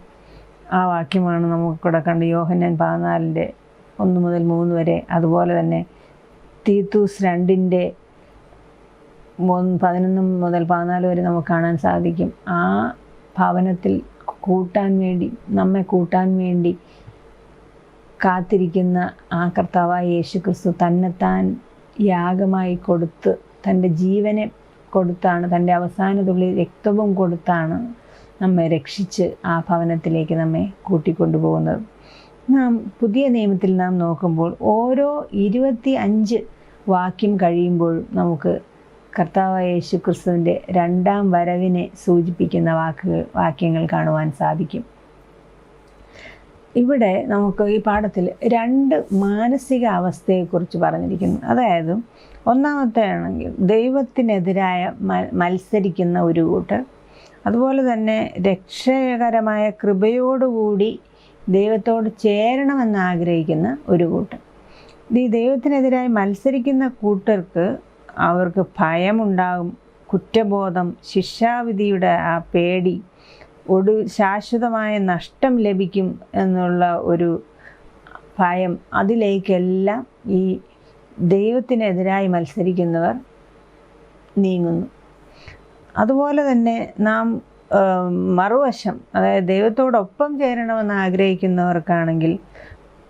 ആ വാക്യമാണ് നമുക്കിവിടെ കണ്ട് യോഹന്നാൻ 14:1 മുതൽ 3 വരെ. അതുപോലെ തന്നെ തീത്തൂസ് 2:11 മുതൽ 14 വരെ നമുക്ക് കാണാൻ സാധിക്കും. ആ ഭവനത്തിൽ നമ്മെ കൂട്ടാൻ വേണ്ടി കാത്തിരിക്കുന്ന ആ കർത്താവായ യേശു ക്രിസ്തു തന്നെത്താൻ യാഗമായി കൊടുത്ത്, തൻ്റെ ജീവനെ കൊടുത്താണ്, തൻ്റെ അവസാന തുള്ളി രക്തവും കൊടുത്താണ് നമ്മെ രക്ഷിച്ച് ആ ഭവനത്തിലേക്ക് നമ്മെ കൂട്ടിക്കൊണ്ടുപോകുന്നത്. നാം പുതിയ നിയമത്തിൽ നാം നോക്കുമ്പോൾ ഓരോ 25 വാക്യം കഴിയുമ്പോഴും നമുക്ക് കർത്താവായ യേശു ക്രിസ്തുവിൻ്റെ രണ്ടാം വരവിനെ സൂചിപ്പിക്കുന്ന വാക്യങ്ങൾ കാണുവാൻ സാധിക്കും. ഇവിടെ നമുക്ക് ഈ പാഠത്തിൽ 2 മാനസിക അവസ്ഥയെക്കുറിച്ച് പറഞ്ഞിരിക്കുന്നു. അതായത് ഒന്നാമത്തെ ആണെങ്കിൽ ദൈവത്തിനെതിരായ മത്സരിക്കുന്ന ഒരു കൂട്ടർ, അതുപോലെ തന്നെ രക്ഷകരമായ കൃപയോടുകൂടി ദൈവത്തോട് ചേരണമെന്ന് ആഗ്രഹിക്കുന്ന ഒരു കൂട്ടർ. ഈ ദൈവത്തിനെതിരായി മത്സരിക്കുന്ന കൂട്ടർക്ക് അവർക്ക് ഭയമുണ്ടാകും, കുറ്റബോധം, ശിക്ഷാവിധിയുടെ ആ പേടി, ശാശ്വതമായ നഷ്ടം ലഭിക്കും എന്നുള്ള ഒരു ഭയം, അതിലേക്കെല്ലാം ഈ ദൈവത്തിനെതിരായി മത്സരിക്കുന്നവർ നീങ്ങുന്നു. അതുപോലെ തന്നെ നാം മറുവശം, അതായത് ദൈവത്തോടൊപ്പം ചേരണമെന്ന് ആഗ്രഹിക്കുന്നവർക്കാണെങ്കിൽ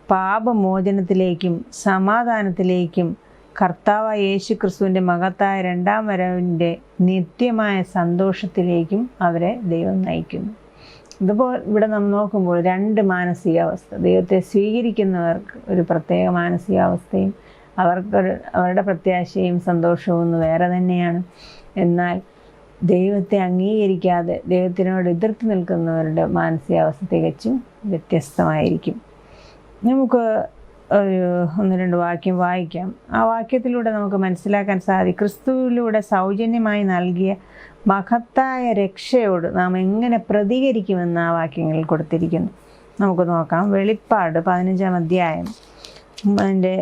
പാപമോചനത്തിലേക്കും സമാധാനത്തിലേക്കും കർത്താവായ യേശു ക്രിസ്തുവിൻ്റെ മഹത്തായ രണ്ടാം വരവിൻ്റെ നിത്യമായ സന്തോഷത്തിലേക്കും അവരെ ദൈവം നയിക്കുന്നു. ഇതുപോലെ ഇവിടെ നാം നോക്കുമ്പോൾ 2 മാനസികാവസ്ഥ. ദൈവത്തെ സ്വീകരിക്കുന്നവർക്ക് ഒരു പ്രത്യേക മാനസികാവസ്ഥയും അവരുടെ പ്രത്യാശയും സന്തോഷവും ഒന്ന് വേറെ തന്നെയാണ്. എന്നാൽ ദൈവത്തെ അംഗീകരിക്കാതെ ദൈവത്തിനോട് എതിർത്ത് നിൽക്കുന്നവരുടെ മാനസികാവസ്ഥ തികച്ചും വ്യത്യസ്തമായിരിക്കും. നമുക്ക് ഒരു 1-2 വാക്യം വായിക്കാം. ആ വാക്യത്തിലൂടെ നമുക്ക് മനസ്സിലാക്കാൻ സാധിക്കും ക്രിസ്തുവിലൂടെ സൗജന്യമായി നൽകിയ മഹത്തായ രക്ഷയോട് നാം എങ്ങനെ പ്രതികരിക്കുമെന്ന് ആ വാക്യങ്ങളിൽ കൊടുത്തിരിക്കുന്നു. നമുക്ക് നോക്കാം. വെളിപ്പാട് 15-ാം അധ്യായം അതിൻ്റെ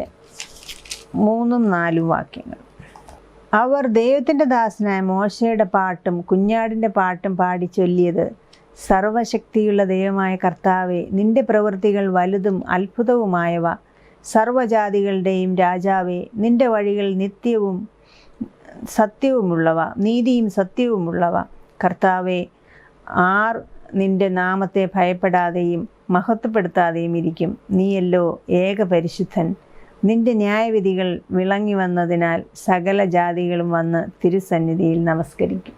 3-4 വാക്യങ്ങൾ. അവർ ദൈവത്തിൻ്റെ ദാസനായ മോശയുടെ പാട്ടും കുഞ്ഞാടിൻ്റെ പാട്ടും പാടി ചൊല്ലിയത്: സർവശക്തിയുള്ള ദൈവമായ കർത്താവേ, നിന്റെ പ്രവൃത്തികൾ വലുതും അത്ഭുതവുമായവ. സർവജാതികളുടെയും രാജാവേ, നിന്റെ വഴികൾ നിത്യവും സത്യവുമുള്ളവ, നീതിയും സത്യവുമുള്ളവ. കർത്താവേ, ആർ നിന്റെ നാമത്തെ ഭയപ്പെടാതെയും മഹത്വപ്പെടുത്താതെയും ഇരിക്കും? നീയല്ലോ ഏക പരിശുദ്ധൻ. നിന്റെ ന്യായവിധികൾ വിളങ്ങി വന്നതിനാൽ സകല ജാതികളും വന്ന് തിരുസന്നിധിയിൽ നമസ്കരിക്കും.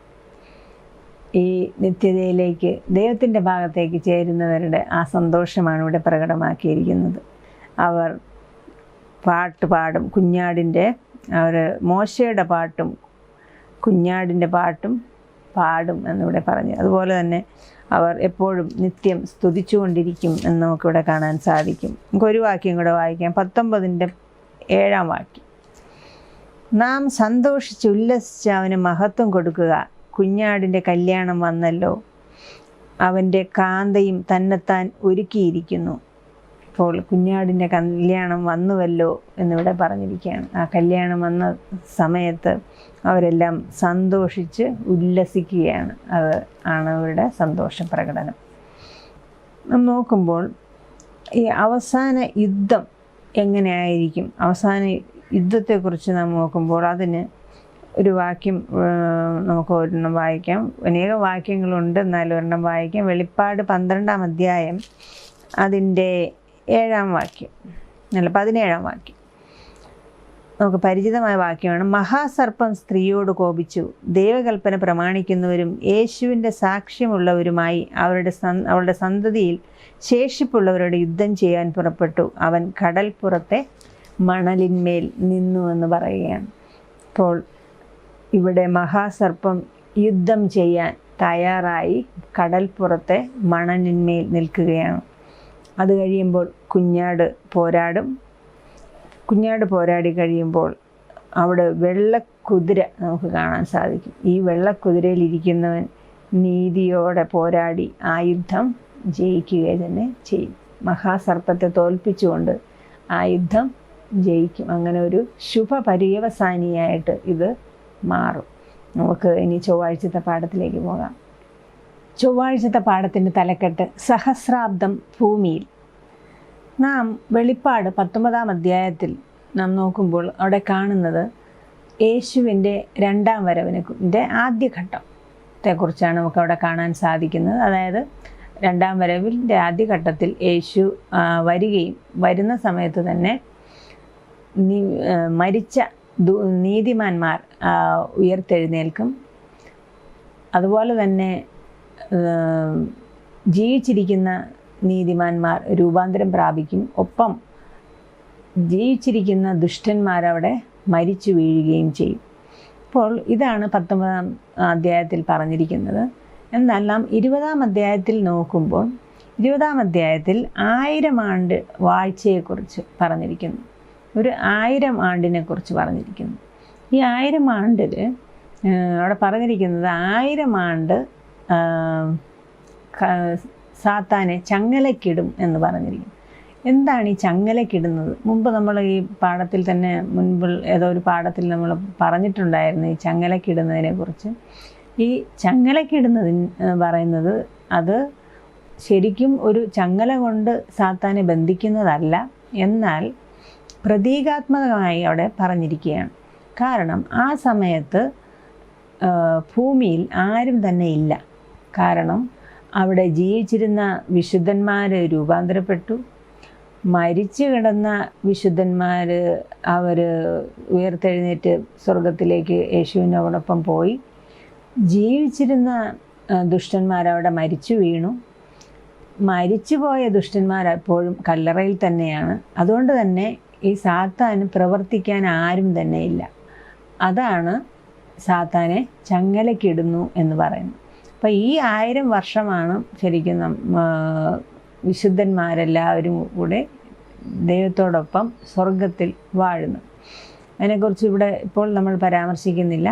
ഈ നിത്യതയിലേക്ക്, ദൈവത്തിൻ്റെ ഭാഗത്തേക്ക് ചേരുന്നവരുടെ ആ സന്തോഷമാണ് ഇവിടെ പ്രകടമാക്കിയിരിക്കുന്നത്. അവർ പാട്ട് പാടും, അവർ മോശയുടെ പാട്ടും കുഞ്ഞാടിൻ്റെ പാട്ടും പാടും എന്നിവിടെ പറഞ്ഞു. അതുപോലെ തന്നെ അവർ എപ്പോഴും നിത്യം സ്തുതിച്ചുകൊണ്ടിരിക്കും എന്ന് നമുക്കിവിടെ കാണാൻ സാധിക്കും. നമുക്കൊരു വാക്യം കൂടെ വായിക്കാം. 19-ന്റെ 7-ാം വാക്യം. നാം സന്തോഷിച്ച് ഉല്ലസിച്ച് അവന് മഹത്വം കൊടുക്കുക. കുഞ്ഞാടിൻ്റെ കല്യാണം വന്നല്ലോ, അവൻ്റെ കാന്തയും തന്നെത്താൻ ഒരുക്കിയിരിക്കുന്നു. ഇപ്പോൾ കുഞ്ഞാടിൻ്റെ കല്യാണം വന്നുവല്ലോ എന്നിവിടെ പറഞ്ഞിരിക്കുകയാണ്. ആ കല്യാണം വന്ന സമയത്ത് അവരെല്ലാം സന്തോഷിച്ച് ഉല്ലസിക്കുകയാണ്. അത് ആണ് അവരുടെ സന്തോഷ പ്രകടനം. നോക്കുമ്പോൾ ഈ അവസാന യുദ്ധം എങ്ങനെയായിരിക്കും, അവസാന യുദ്ധത്തെക്കുറിച്ച് നാം നോക്കുമ്പോൾ അതിന് ഒരു വാക്യം നമുക്ക് ഒരെണ്ണം വായിക്കാം. അനേകം വാക്യങ്ങളുണ്ട്, എന്നാലും ഒരെണ്ണം വായിക്കാം. വെളിപ്പാട് 12-ാം അധ്യായം അതിൻ്റെ 7-ാം വാക്യം, 17-ാം വാക്യം നമുക്ക് പരിചിതമായ വാക്യമാണ്. മഹാസർപ്പം സ്ത്രീയോട് കോപിച്ചു, ദൈവകൽപ്പന പ്രമാണിക്കുന്നവരും യേശുവിൻ്റെ സാക്ഷ്യമുള്ളവരുമായി അവളുടെ സന്തതിയിൽ ശേഷിപ്പുള്ളവരോട് യുദ്ധം ചെയ്യാൻ പുറപ്പെട്ടു. അവൻ കടൽപ്പുറത്തെ മണലിന്മേൽ നിന്നു എന്ന് പറയുകയാണ്. അപ്പോൾ ഇവിടെ മഹാസർപ്പം യുദ്ധം ചെയ്യാൻ തയ്യാറായി കടൽപ്പുറത്തെ മണലിന്മേൽ നിൽക്കുകയാണ്. അത് കഴിയുമ്പോൾ കുഞ്ഞാട് പോരാടി കഴിയുമ്പോൾ അവിടെ വെള്ളക്കുതിര നമുക്ക് കാണാൻ സാധിക്കും. ഈ വെള്ളക്കുതിരയിലിരിക്കുന്നവൻ നീതിയോടെ പോരാടി ആ യുദ്ധം ജയിക്കുക തന്നെ ചെയ്യും. മഹാസർപ്പത്തെ തോൽപ്പിച്ചുകൊണ്ട് ആ യുദ്ധം ജയിക്കും. അങ്ങനെ ഒരു ശുഭപര്യവസാനിയായിട്ട് ഇത് മാറും. നമുക്ക് ഇനി ചൊവ്വാഴ്ചത്തെ പാഠത്തിലേക്ക് പോകാം. ചൊവ്വാഴ്ചത്തെ പാഠത്തിൻ്റെ തലക്കെട്ട് സഹസ്രാബ്ദം ഭൂമിയിൽ. നാം വെളിപ്പാട് 19-ാം അധ്യായത്തിൽ നാം നോക്കുമ്പോൾ അവിടെ കാണുന്നത് യേശുവിൻ്റെ 2ാം വരവിൻ്റെ ആദ്യഘട്ടത്തെക്കുറിച്ചാണ് നമുക്കവിടെ കാണാൻ സാധിക്കുന്നത്. അതായത് 2ാം വരവിൻ്റെ ആദ്യഘട്ടത്തിൽ യേശു വരുന്ന സമയത്ത് തന്നെ മരിച്ച നീതിമാന്മാർ ഉയർത്തെഴുന്നേൽക്കും. അതുപോലെ തന്നെ ജീവിച്ചിരിക്കുന്ന നീതിമാന്മാർ രൂപാന്തരം പ്രാപിക്കും. ഒപ്പം ജീവിച്ചിരിക്കുന്ന ദുഷ്ടന്മാരവിടെ മരിച്ചു വീഴുകയും ചെയ്യും. അപ്പോൾ ഇതാണ് 19-ാം അധ്യായത്തിൽ പറഞ്ഞിരിക്കുന്നത്. എന്നാൽ നാം 20-ാം അധ്യായത്തിൽ നോക്കുമ്പോൾ 20-ാം അധ്യായത്തിൽ 1000 ആണ്ട് വാഴ്ചയെക്കുറിച്ച് പറഞ്ഞിരിക്കുന്നു. ഒരു 1000 ആണ്ടിനെ കുറിച്ച് പറഞ്ഞിരിക്കുന്നു. ഈ 1000 ആണ്ടിൽ അവിടെ പറഞ്ഞിരിക്കുന്നത് 1000 ആണ്ട് സാത്താനെ ചങ്ങലക്കിടും എന്ന് പറഞ്ഞിരിക്കുന്നു. എന്താണ് ഈ ചങ്ങലക്കിടുന്നത്? മുമ്പ് നമ്മൾ ഈ പാഠത്തിൽ തന്നെ ഏതോ ഒരു പാഠത്തിൽ നമ്മൾ പറഞ്ഞിട്ടുണ്ടായിരുന്നു ഈ ചങ്ങലക്കിടുന്നതിനെ കുറിച്ച്. ഈ ചങ്ങലക്കിടുന്നതിന് പറയുന്നത് അത് ശരിക്കും ഒരു ചങ്ങല കൊണ്ട് സാത്താനെ ബന്ധിക്കുന്നതല്ല, എന്നാൽ പ്രതീകാത്മകമായി അവിടെ പറഞ്ഞിരിക്കുകയാണ്. കാരണം ആ സമയത്ത് ഭൂമിയിൽ ആരും തന്നെ ഇല്ല. കാരണം അവിടെ ജീവിച്ചിരുന്ന വിശുദ്ധന്മാർ രൂപാന്തരപ്പെട്ടു. മരിച്ചു കിടന്ന വിശുദ്ധന്മാർ അവർ ഉയർത്തെഴുന്നേറ്റ് സ്വർഗത്തിലേക്ക് യേശുവിനോടൊപ്പം പോയി. ജീവിച്ചിരുന്ന ദുഷ്ടന്മാരവിടെ മരിച്ചു വീണു. മരിച്ചുപോയ ദുഷ്ടന്മാർ എപ്പോഴും കല്ലറയിൽ തന്നെയാണ്. അതുകൊണ്ട് തന്നെ ഈ സാത്താന് പ്രവർത്തിക്കാൻ ആരും തന്നെ ഇല്ല. അതാണ് സാത്താനെ ചങ്ങലക്കിടുന്നു എന്ന് പറയുന്നത്. അപ്പോൾ ഈ 1000 വർഷമാണ് ശരിക്കും വിശുദ്ധന്മാരെല്ലാവരും കൂടെ ദൈവത്തോടൊപ്പം സ്വർഗത്തിൽ വാഴുന്നത്. അതിനെക്കുറിച്ച് ഇവിടെ ഇപ്പോൾ നമ്മൾ പരാമർശിക്കുന്നില്ല.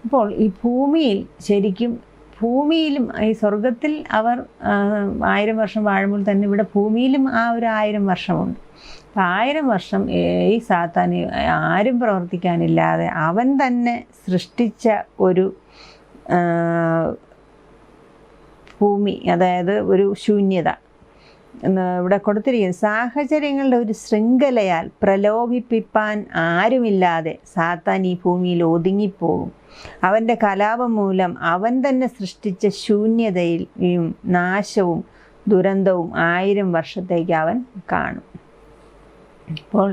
അപ്പോൾ ഈ ഭൂമിയിൽ ശരിക്കും ഭൂമിയിലും ഈ സ്വർഗത്തിൽ അവർ 1000 വർഷം വാഴുമ്പോൾ തന്നെ ഇവിടെ ഭൂമിയിലും ആ ഒരു 1000 വർഷമുണ്ട്. 1000 വർഷം ഈ സാത്താന് ആരും പ്രവർത്തിക്കാനില്ലാതെ അവൻ തന്നെ സൃഷ്ടിച്ച ഒരു ഭൂമി, അതായത് ഒരു ശൂന്യത ഇവിടെ കൊടുത്തിരിക്കുന്നത്. സാഹചര്യങ്ങളുടെ ഒരു ശൃംഖലയാൽ പ്രലോഭിപ്പിപ്പാൻ ആരുമില്ലാതെ സാത്താൻ ഈ ഭൂമിയിൽ ഒതുങ്ങിപ്പോകും. അവൻ്റെ കലാപം മൂലം അവൻ തന്നെ സൃഷ്ടിച്ച ശൂന്യതയും നാശവും ദുരന്തവും 1000 വർഷത്തേക്ക് അവൻ കാണും. അപ്പോൾ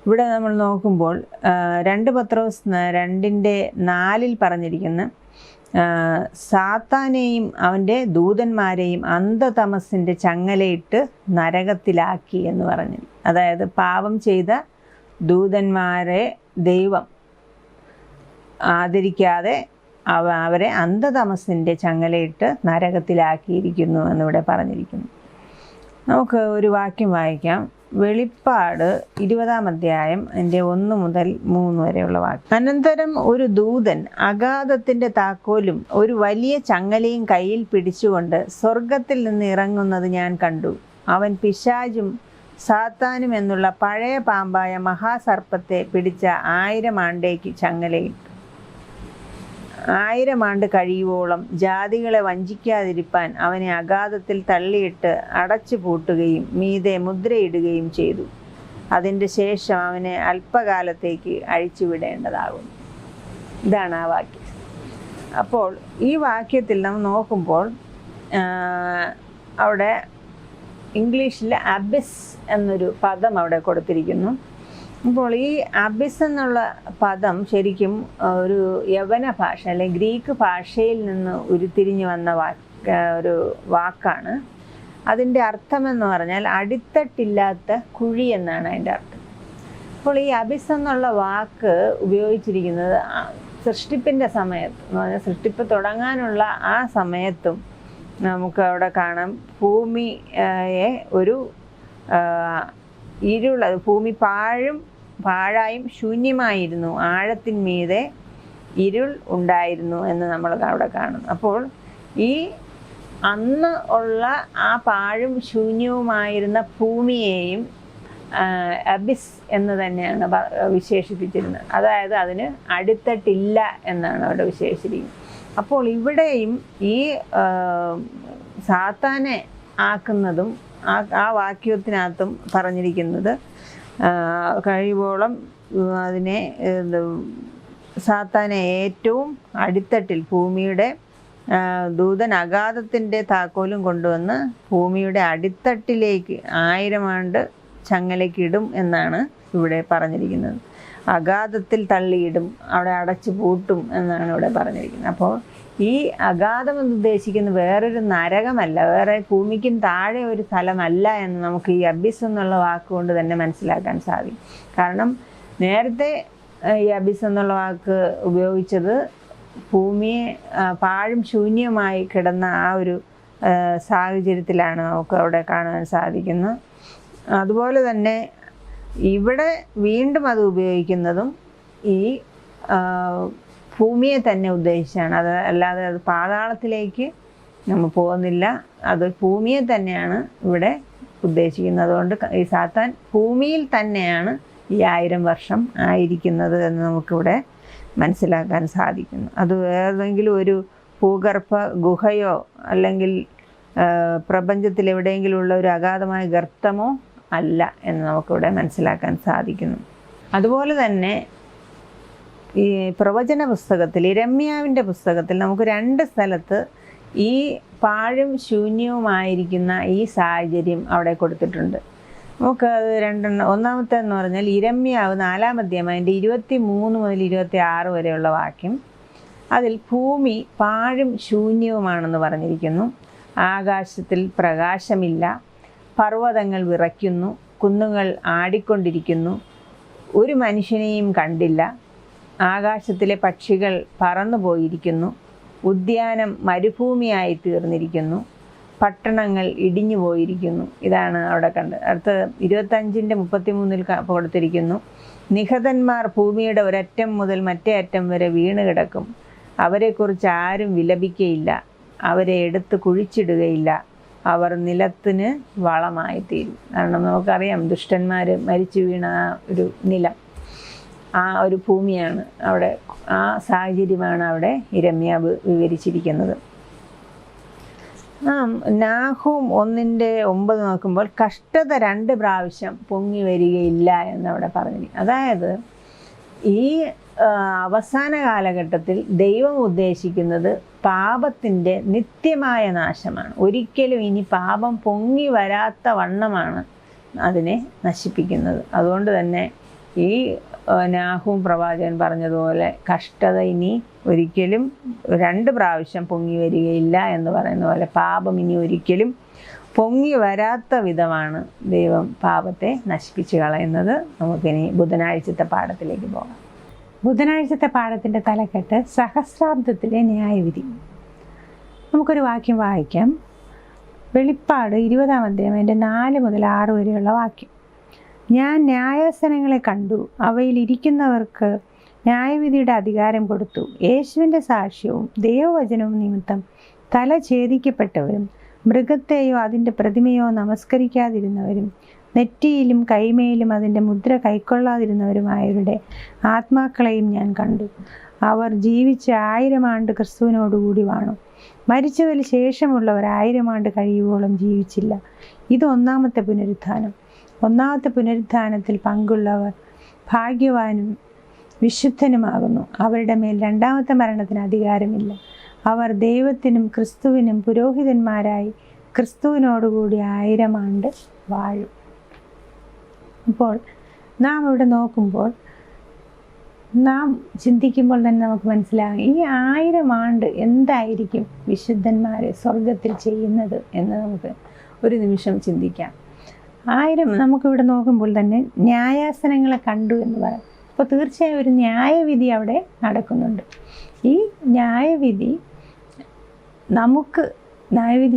ഇവിടെ നമ്മൾ നോക്കുമ്പോൾ 2 പത്രോസ് 2:4 പറഞ്ഞിരിക്കുന്ന സാത്താനെയും അവൻ്റെ ദൂതന്മാരെയും അന്ധതമസിൻ്റെ ചങ്ങലയിട്ട് നരകത്തിലാക്കി എന്ന് പറഞ്ഞു. അതായത് പാപം ചെയ്ത ദൂതന്മാരെ ദൈവം ആദരിക്കാതെ അവരെ അന്ധതമസിൻ്റെ ചങ്ങലയിട്ട് നരകത്തിലാക്കിയിരിക്കുന്നു എന്നിവിടെ പറഞ്ഞിരിക്കുന്നു. നമുക്ക് ഒരു വാക്യം വായിക്കാം. വെളിപ്പാട് 20-ാം അധ്യായം അതിൻ്റെ 1 മുതൽ 3 വരെയുള്ള വാക്യം. അനന്തരം ഒരു ദൂതൻ അഗാധത്തിൻ്റെ താക്കോലും ഒരു വലിയ ചങ്ങലയും കയ്യിൽ പിടിച്ചുകൊണ്ട് സ്വർഗത്തിൽ നിന്ന് ഇറങ്ങുന്നത് ഞാൻ കണ്ടു. അവൻ പിശാചും സാത്താനും എന്നുള്ള പഴയ പാമ്പായ മഹാസർപ്പത്തെ പിടിച്ച 1000 ആണ്ടേക്ക് ചങ്ങലയിട്ടു. 1000 ആണ്ട് കഴിയുവോളം ജാതികളെ വഞ്ചിക്കാതിരിപ്പാൻ അവനെ അഗാധത്തിൽ തള്ളിയിട്ട് അടച്ചു പൂട്ടുകയും മീതെ മുദ്രയിടുകയും ചെയ്തു. അതിൻ്റെ ശേഷം അവനെ അല്പകാലത്തേക്ക് അഴിച്ചുവിടേണ്ടതാകും. ഇതാണ് ആ വാക്യം. അപ്പോൾ ഈ വാക്യത്തിൽ നമ്മൾ നോക്കുമ്പോൾ അവിടെ ഇംഗ്ലീഷിൽ അബിസ് എന്നൊരു പദം അവിടെ കൊടുത്തിരിക്കുന്നു. അപ്പോൾ ഈ അബിസ് എന്നുള്ള പദം ശരിക്കും ഒരു യവന ഭാഷ അല്ലെങ്കിൽ ഗ്രീക്ക് ഭാഷയിൽ നിന്ന് ഉരുത്തിരിഞ്ഞു വന്ന ഒരു വാക്കാണ്. അതിൻ്റെ അർത്ഥമെന്ന് പറഞ്ഞാൽ അടിത്തട്ടില്ലാത്ത കുഴി എന്നാണ് അതിൻ്റെ അർത്ഥം. അപ്പോൾ ഈ അബിസ് എന്നുള്ള വാക്ക് ഉപയോഗിച്ചിരിക്കുന്നത് സൃഷ്ടിപ്പിൻ്റെ സമയത്ത് എന്ന് പറഞ്ഞാൽ സൃഷ്ടിപ്പ് തുടങ്ങാനുള്ള ആ സമയത്തും നമുക്ക് അവിടെ കാണാം. ഭൂമിയെ ഒരു ഭൂമി പാഴായും ശൂന്യമായിരുന്നു, ആഴത്തിന്മീതെ ഇരുൾ ഉണ്ടായിരുന്നു എന്ന് നമ്മൾ അവിടെ കാണുന്നു. അപ്പോൾ ഈ അന്ന് ഉള്ള ആ പാഴും ശൂന്യവുമായിരുന്ന ഭൂമിയെയും അബിസ് എന്ന് തന്നെയാണ് വിശേഷിപ്പിച്ചിരുന്നത്. അതായത് അതിന് അടിത്തട്ടില്ല എന്നാണ് അവിടെ വിശേഷിച്ചിരിക്കുന്നത്. അപ്പോൾ ഇവിടെയും ഈ സാത്താനെ ആക്കുന്നതും ആ വാക്യത്തിനകത്തും പറഞ്ഞിരിക്കുന്നത് കഴിവോളം അതിനെ സാത്താനെ ഏറ്റവും അടിത്തട്ടിൽ ഭൂമിയുടെ ദൂതൻ അഗാധത്തിൻ്റെ താക്കോലും കൊണ്ടുവന്ന് ഭൂമിയുടെ അടിത്തട്ടിലേക്ക് 1000 ആണ്ട് ചങ്ങലയ്ക്കിടും എന്നാണ് ഇവിടെ പറഞ്ഞിരിക്കുന്നത്. അഗാധത്തിൽ തള്ളിയിടും, അവിടെ അടച്ചു പൂട്ടും എന്നാണ് ഇവിടെ പറഞ്ഞിരിക്കുന്നത്. അപ്പോൾ ഈ അഗാധം എന്ന് ഉദ്ദേശിക്കുന്നത് വേറൊരു നരകമല്ല, വേറെ ഭൂമിക്കും താഴെ ഒരു സ്ഥലമല്ല എന്ന് നമുക്ക് ഈ അബിസ് എന്നുള്ള വാക്കുകൊണ്ട് തന്നെ മനസ്സിലാക്കാൻ സാധിക്കും. കാരണം നേരത്തെ ഈ അബിസ് എന്നുള്ള വാക്ക് ഉപയോഗിച്ചത് ഭൂമിയെ പാഴും ശൂന്യമായി കിടന്ന ആ ഒരു സാഹചര്യത്തിലാണ് നമുക്ക് അവിടെ കാണാൻ സാധിക്കുന്നത്. അതുപോലെ തന്നെ ഇവിടെ വീണ്ടും അത് ഉപയോഗിക്കുന്നതും ഈ ഭൂമിയെ തന്നെ ഉദ്ദേശിച്ചാണ്. അത് അല്ലാതെ അത് പാതാളത്തിലേക്ക് നമ്മൾ പോകുന്നില്ല, അത് ഭൂമിയെ തന്നെയാണ് ഇവിടെ ഉദ്ദേശിക്കുന്നത്. അതുകൊണ്ട് ഈ സാത്താൻ ഭൂമിയിൽ തന്നെയാണ് ഈ 1000 വർഷം ആയിരിക്കുന്നത് എന്ന് നമുക്കിവിടെ മനസ്സിലാക്കാൻ സാധിക്കുന്നു. അത് ഏതെങ്കിലും ഒരു ഭൂഗർഭ ഗുഹയോ അല്ലെങ്കിൽ പ്രപഞ്ചത്തിൽ എവിടെയെങ്കിലും ഉള്ള ഒരു അഗാധമായ ഗർത്തമോ അല്ല എന്ന് നമുക്കിവിടെ മനസ്സിലാക്കാൻ സാധിക്കുന്നു. അതുപോലെ തന്നെ ഈ പ്രവചന പുസ്തകത്തിൽ യിരെമ്യാവിൻ്റെ പുസ്തകത്തിൽ നമുക്ക് 2 സ്ഥലത്ത് ഈ പാഴും ശൂന്യവുമായിരിക്കുന്ന ഈ സാഹചര്യം അവിടെ കൊടുത്തിട്ടുണ്ട്. നമുക്ക് അത് 2 ഒന്നാമത്തെ എന്ന് പറഞ്ഞാൽ യിരെമ്യാവ് 4-ാം അധ്യായം അതിൻ്റെ 23 മുതൽ 26 വരെയുള്ള വാക്യം. അതിൽ ഭൂമി പാഴും ശൂന്യവുമാണെന്ന് പറഞ്ഞിരിക്കുന്നു. ആകാശത്തിൽ പ്രകാശമില്ല, പർവ്വതങ്ങൾ വിറയ്ക്കുന്നു, കുന്നുകൾ ആടിക്കൊണ്ടിരിക്കുന്നു, ഒരു മനുഷ്യനെയും കണ്ടില്ല, ആകാശത്തിലെ പക്ഷികൾ പറന്നു പോയിരിക്കുന്നു, ഉദ്യാനം മരുഭൂമിയായി തീർന്നിരിക്കുന്നു, പട്ടണങ്ങൾ ഇടിഞ്ഞു പോയിരിക്കുന്നു. ഇതാണ് അവിടെ കണ്ടത്. അടുത്ത 25-ന്റെ 33-ൽ കൊടുത്തിരിക്കുന്നു. നിഹതന്മാർ ഭൂമിയുടെ ഒരറ്റം മുതൽ മറ്റേ അറ്റം വരെ വീണ് കിടക്കും, അവരെക്കുറിച്ച് ആരും വിലപിക്കയില്ല, അവരെ എടുത്ത് കുഴിച്ചിടുകയില്ല, അവർ നിലത്തിന് വളമായിത്തീരും. കാരണം നമുക്കറിയാം, ദുഷ്ടന്മാർ മരിച്ചു വീണ ആ ഒരു നിലം, ആ ഒരു ഭൂമിയാണ് അവിടെ, ആ സാഹചര്യമാണ് അവിടെ യിരെമ്യാവ് വിവരിച്ചിരിക്കുന്നത്. നാഹൂം 1:9 നോക്കുമ്പോൾ കഷ്ടത 2 പ്രാവശ്യം പൊങ്ങി വരികയില്ല എന്നവിടെ പറഞ്ഞിരിക്കും. അതായത് ഈ അവസാന കാലഘട്ടത്തിൽ ദൈവം ഉദ്ദേശിക്കുന്നത് പാപത്തിൻ്റെ നിത്യമായ നാശമാണ്. ഒരിക്കലും ഇനി പാപം പൊങ്ങി വരാത്ത വണ്ണമാണ് അതിനെ നശിപ്പിക്കുന്നത്. അതുകൊണ്ട് തന്നെ ഈ നാഹൂം പ്രവാചകൻ പറഞ്ഞതുപോലെ കഷ്ടത ഇനി ഒരിക്കലും 2 പ്രാവശ്യം പൊങ്ങി വരികയില്ല എന്ന് പറയുന്ന പോലെ പാപം ഇനി ഒരിക്കലും പൊങ്ങി വരാത്ത വിധമാണ് ദൈവം പാപത്തെ നശിപ്പിച്ച് കളയുന്നത്. നമുക്കിനി ബുധനാഴ്ചത്തെ പാഠത്തിലേക്ക് പോകാം. ബുധനാഴ്ചത്തെ പാഠത്തിൻ്റെ തലക്കെട്ട് സഹസ്രാബ്ദത്തിലെ ന്യായവിധി. നമുക്കൊരു വാക്യം വായിക്കാം. വെളിപ്പാട് 20-ാം അധ്യായം അതിൻ്റെ 4 മുതൽ 6 വരെയുള്ള വാക്യം. ഞാൻ ന്യായാസനങ്ങളെ കണ്ടു, അവയിൽ ഇരിക്കുന്നവർക്ക് ന്യായവിധിയുടെ അധികാരം കൊടുത്തു. യേശുവിൻ്റെ സാക്ഷ്യവും ദൈവവചനവും നിമിത്തം തല ഛേദിക്കപ്പെട്ടവരും മൃഗത്തെയോ അതിൻ്റെ പ്രതിമയോ നമസ്കരിക്കാതിരുന്നവരും നെറ്റിയിലും കൈമേലും അതിൻ്റെ മുദ്ര കൈക്കൊള്ളാതിരുന്നവരുമായവരുടെ ആത്മാക്കളെയും ഞാൻ കണ്ടു. അവർ ജീവിച്ച 1000 ആണ്ട് ക്രിസ്തുവിനോടുകൂടി വാണു. മരിച്ചതിന് ശേഷമുള്ളവർ 1000 ആണ്ട് കഴിയുവോളം ജീവിച്ചില്ല. ഇത് 1-ാമത്തെ പുനരുത്ഥാനം. 1-ാമത്തെ പുനരുത്ഥാനത്തിൽ പങ്കുള്ളവർ ഭാഗ്യവാനും വിശുദ്ധനുമാകുന്നു. അവരുടെ മേൽ 2-ാമത്തെ മരണത്തിന് അധികാരമില്ല. അവർ ദൈവത്തിനും ക്രിസ്തുവിനും പുരോഹിതന്മാരായി ക്രിസ്തുവിനോടുകൂടി 1000 ആണ്ട് വാഴും. അപ്പോൾ നാം ഇവിടെ നോക്കുമ്പോൾ, നാം ചിന്തിക്കുമ്പോൾ തന്നെ നമുക്ക് മനസ്സിലാകും, ഈ 1000 ആണ്ട് എന്തായിരിക്കും വിശുദ്ധന്മാർ സ്വർഗത്തിൽ ചെയ്യുന്നത് എന്ന് നമുക്ക് ഒരു നിമിഷം ചിന്തിക്കാം. 1000 നമുക്കിവിടെ നോക്കുമ്പോൾ തന്നെ ന്യായാസനങ്ങളെ കണ്ടു എന്ന് പറയാം. അപ്പോൾ തീർച്ചയായും ഒരു ന്യായവിധി അവിടെ നടക്കുന്നുണ്ട്. ഈ ന്യായവിധി